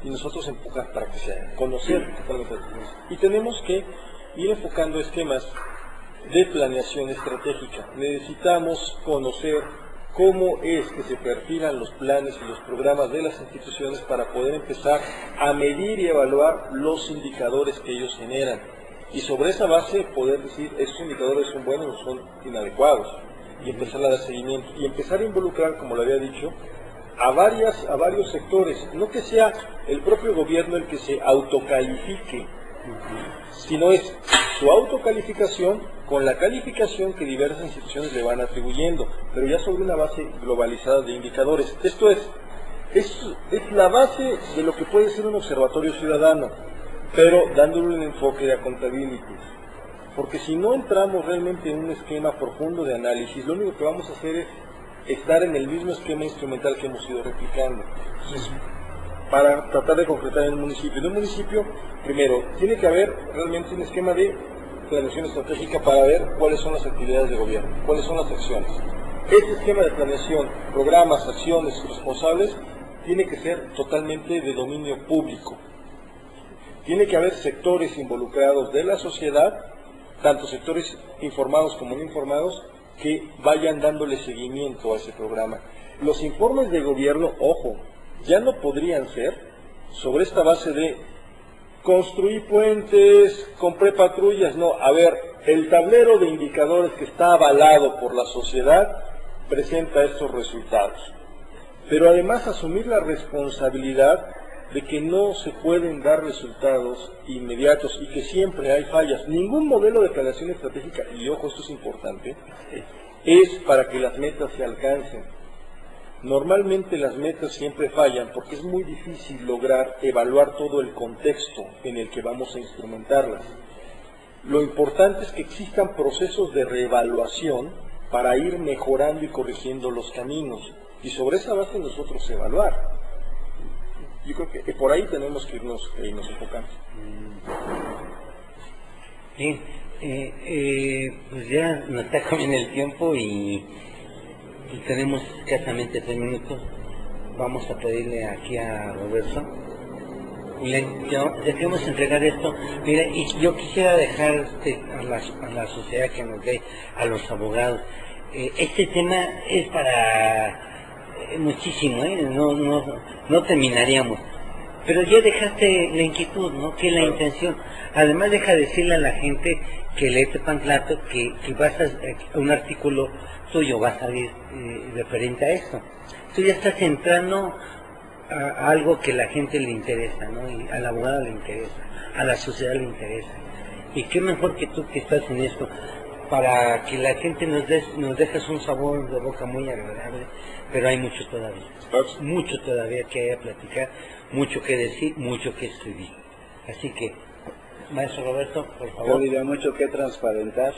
Y nosotros empujar para que se haga, conocer totalmente las instituciones. Y tenemos que ir enfocando esquemas de planeación estratégica. Necesitamos conocer cómo es que se perfilan los planes y los programas de las instituciones para poder empezar a medir y evaluar los indicadores que ellos generan. Y sobre esa base poder decir, esos indicadores son buenos o son inadecuados. Y empezar a dar seguimiento. Y empezar a involucrar, como lo había dicho, a varios sectores, no que sea el propio gobierno el que se autocalifique, sino es su autocalificación con la calificación que diversas instituciones le van atribuyendo, pero ya sobre una base globalizada de indicadores. Esto es la base de lo que puede ser un observatorio ciudadano, pero dándole un enfoque de accountability. Porque si no entramos realmente en un esquema profundo de análisis, lo único que vamos a hacer es estar en el mismo esquema instrumental que hemos ido replicando. Entonces, para tratar de concretar en un municipio. En un municipio, primero, tiene que haber realmente un esquema de planeación estratégica para ver cuáles son las actividades de gobierno, cuáles son las acciones. Este esquema de planeación, programas, acciones, responsables, tiene que ser totalmente de dominio público. Tiene que haber sectores involucrados de la sociedad, tanto sectores informados como no informados, que vayan dándole seguimiento a ese programa. Los informes de gobierno, ojo, ya no podrían ser sobre esta base de construí puentes, compré patrullas, no, a ver, el tablero de indicadores que está avalado por la sociedad presenta estos resultados. Pero además asumir la responsabilidad de que no se pueden dar resultados inmediatos y que siempre hay fallas. Ningún modelo de planeación estratégica, y ojo, esto es importante, es para que las metas se alcancen. Normalmente las metas siempre fallan porque es muy difícil lograr evaluar todo el contexto en el que vamos a instrumentarlas. Lo importante es que existan procesos de reevaluación para ir mejorando y corrigiendo los caminos y sobre esa base nosotros evaluar. Yo creo que por ahí tenemos que irnos enfocando. Bien, pues ya nos está comiendo el tiempo y tenemos escasamente 3 minutos. vamos a pedirle aquí a Roberto. Ya queremos entregar esto. Mira, y yo quisiera dejar a la sociedad que nos dé, a los abogados. Este tema es para muchísimo, no terminaríamos. Pero ya dejaste la inquietud, ¿no? Que es la intención. Además, deja decirle a la gente que lee Tepantlato que un artículo tuyo va a salir referente a esto. Tú ya estás entrando a algo que a la gente le interesa, ¿no? Y al abogado le interesa, a la sociedad le interesa. Y qué mejor que tú que estás en esto, para que la gente nos dejes un sabor de boca muy agradable, pero hay mucho todavía que platicar, mucho que decir, mucho que escribir. Así que, maestro Roberto, por favor. Yo diría mucho que transparentar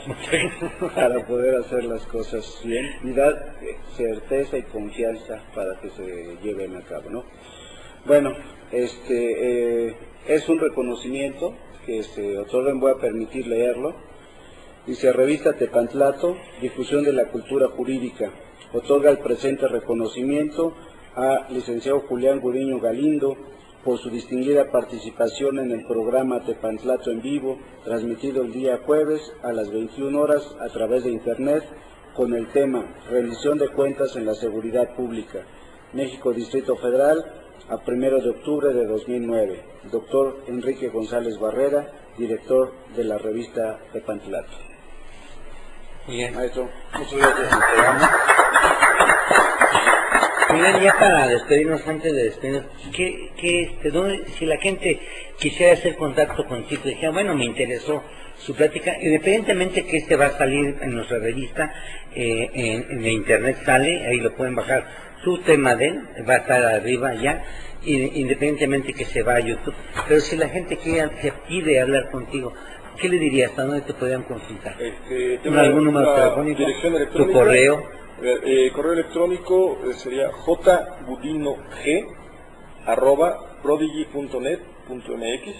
para poder hacer las cosas bien y dar certeza y confianza para que se lleven a cabo, ¿no? Bueno, es un reconocimiento que se otorga, voy a permitir leerlo. Dice: Revista Tepantlato, difusión de la cultura jurídica, otorga el presente reconocimiento a licenciado Julián Gudiño Galindo por su distinguida participación en el programa Tepantlato en vivo, transmitido el día jueves a las 21 horas a través de Internet, con el tema Rendición de cuentas en la seguridad pública, México, Distrito Federal, a 1 de octubre de 2009. Doctor Enrique González Barrera, director de la revista Tepantlato. Bien. Maestro, muchas gracias. Miren, ya para despedirnos, antes de despedirnos, si la gente quisiera hacer contacto contigo, dijera, bueno, me interesó su plática, independientemente que va a salir en nuestra revista, en internet sale, ahí lo pueden bajar, su tema de él, va a estar arriba ya, independientemente que se va a YouTube, pero si la gente pide hablar contigo, ¿qué le dirías? ¿Hasta dónde te podrían consultar? ¿Algún número telefónico? Dirección electrónica. ¿Tu correo? Correo electrónico sería jgudino@prodigy.net.mx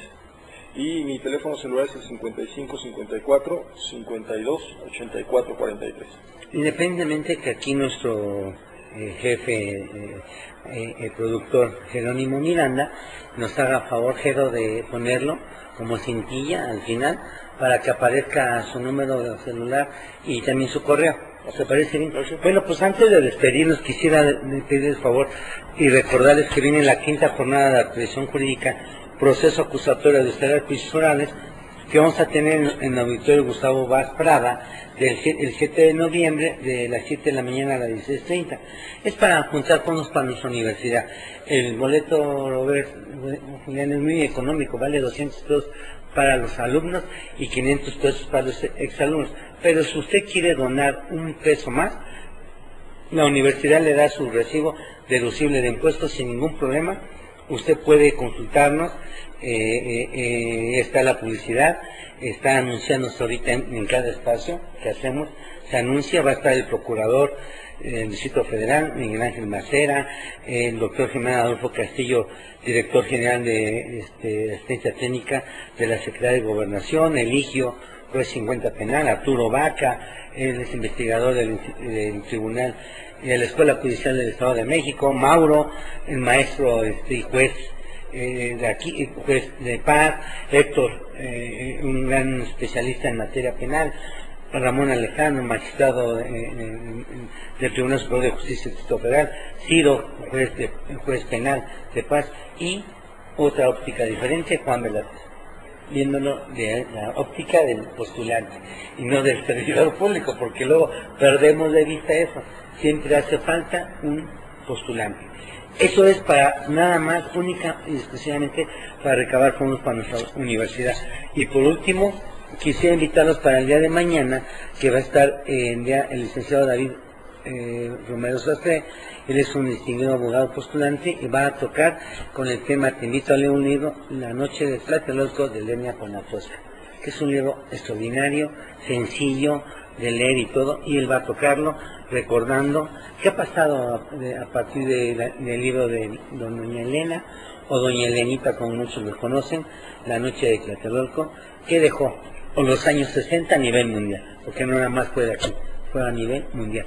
y mi teléfono celular es el 55 54 52 84 43. Independientemente que aquí nuestro jefe, productor Jerónimo Miranda, nos haga favor, Jero, de ponerlo como cintilla al final para que aparezca su número de celular y también su correo. ¿Se parece bien? Bueno, pues antes de despedirnos quisiera pedirles favor y recordarles que viene la 5ª jornada de actualización jurídica, proceso acusatorio de estelar juicios orales, que vamos a tener en el auditorio Gustavo Vaz Prada el 7 de noviembre de las 7 de la mañana a las 16:30. Es para juntar fondos para nuestra universidad. El boleto, Robert, Julián, es muy económico, vale 200 pesos para los alumnos y 500 pesos para los exalumnos. Pero si usted quiere donar un peso más, la universidad le da su recibo deducible de impuestos sin ningún problema. Usted puede consultarnos, está la publicidad, está anunciándose ahorita en cada espacio que hacemos, se anuncia, va a estar el procurador del Distrito Federal, Miguel Ángel Macera, el doctor Jiménez Adolfo Castillo, director general de Asistencia Técnica de la Secretaría de Gobernación, Eligio, juez 50 penal, Arturo Vaca, él es investigador del Tribunal de la Escuela Judicial del Estado de México, Mauro, el maestro juez de aquí, juez de paz, Héctor, un gran especialista en materia penal, Ramón Alejandro, magistrado del Tribunal Superior de Justicia del Distrito Federal, Ciro, juez penal de paz, y otra óptica diferente, Juan Velázquez, viéndolo de la óptica del postulante y no del servidor público, porque luego perdemos de vista eso. Siempre hace falta un postulante. Eso es para nada más, única y exclusivamente para recabar fondos para nuestra universidad. Y por último, quisiera invitarlos para el día de mañana, que va a estar el licenciado David Romero Sastre. Él es un distinguido abogado postulante y va a tocar con el tema Te invito a leer un libro, La noche de Tlatelolco, de Lenia Poniatowska, que es un libro extraordinario, sencillo de leer y todo, y él va a tocarlo recordando qué ha pasado a partir del libro de Doña Elena, o Doña Elenita como muchos lo conocen, La noche de Tlatelolco, que dejó, o los años 60 a nivel mundial, porque no nada más fue de aquí, fue a nivel mundial.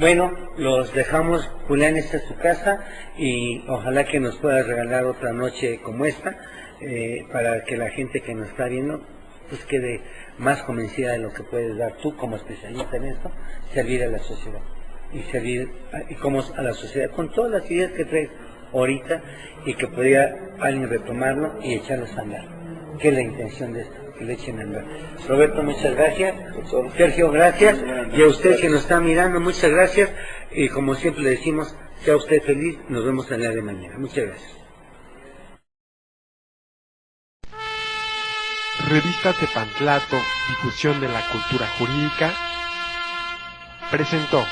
Bueno, los dejamos. Julián, esta es su casa y ojalá que nos puedas regalar otra noche como esta, para que la gente que nos está viendo pues quede más convencida de lo que puedes dar tú como especialista en esto, servir a la sociedad y servir a la sociedad con todas las ideas que traes ahorita y que podría alguien retomarlo y echarlos a andar, que es la intención de esto, que le echen a andar. Roberto, muchas gracias. Sergio, gracias. Y a usted que nos está mirando, muchas gracias. Y como siempre le decimos, sea usted feliz. Nos vemos el día de mañana. Muchas gracias. Revista Tepantlato, difusión de la cultura jurídica, presentó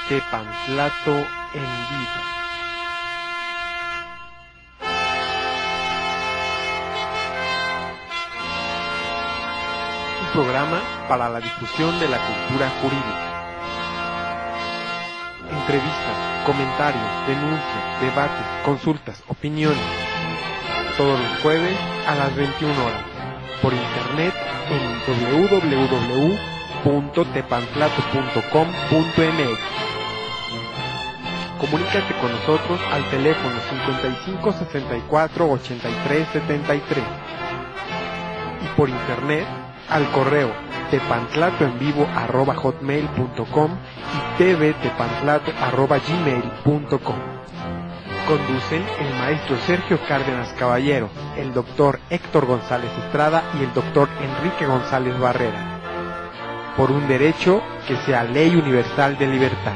Tepantlato en vivo. Un programa para la difusión de la cultura jurídica. Entrevistas, comentarios, denuncias, debates, consultas, opiniones. Todos los jueves a las 21 horas. Por internet en www.tepantlato.com.mx. Comunícate con nosotros al teléfono 55 64 83 73 y por internet al correo tepantlatoenvivo@hotmail.com y tvtepantlato@gmail.com. Conducen el maestro Sergio Cárdenas Caballero, el doctor Héctor González Estrada y el doctor Enrique González Barrera. Por un derecho que sea ley universal de libertad.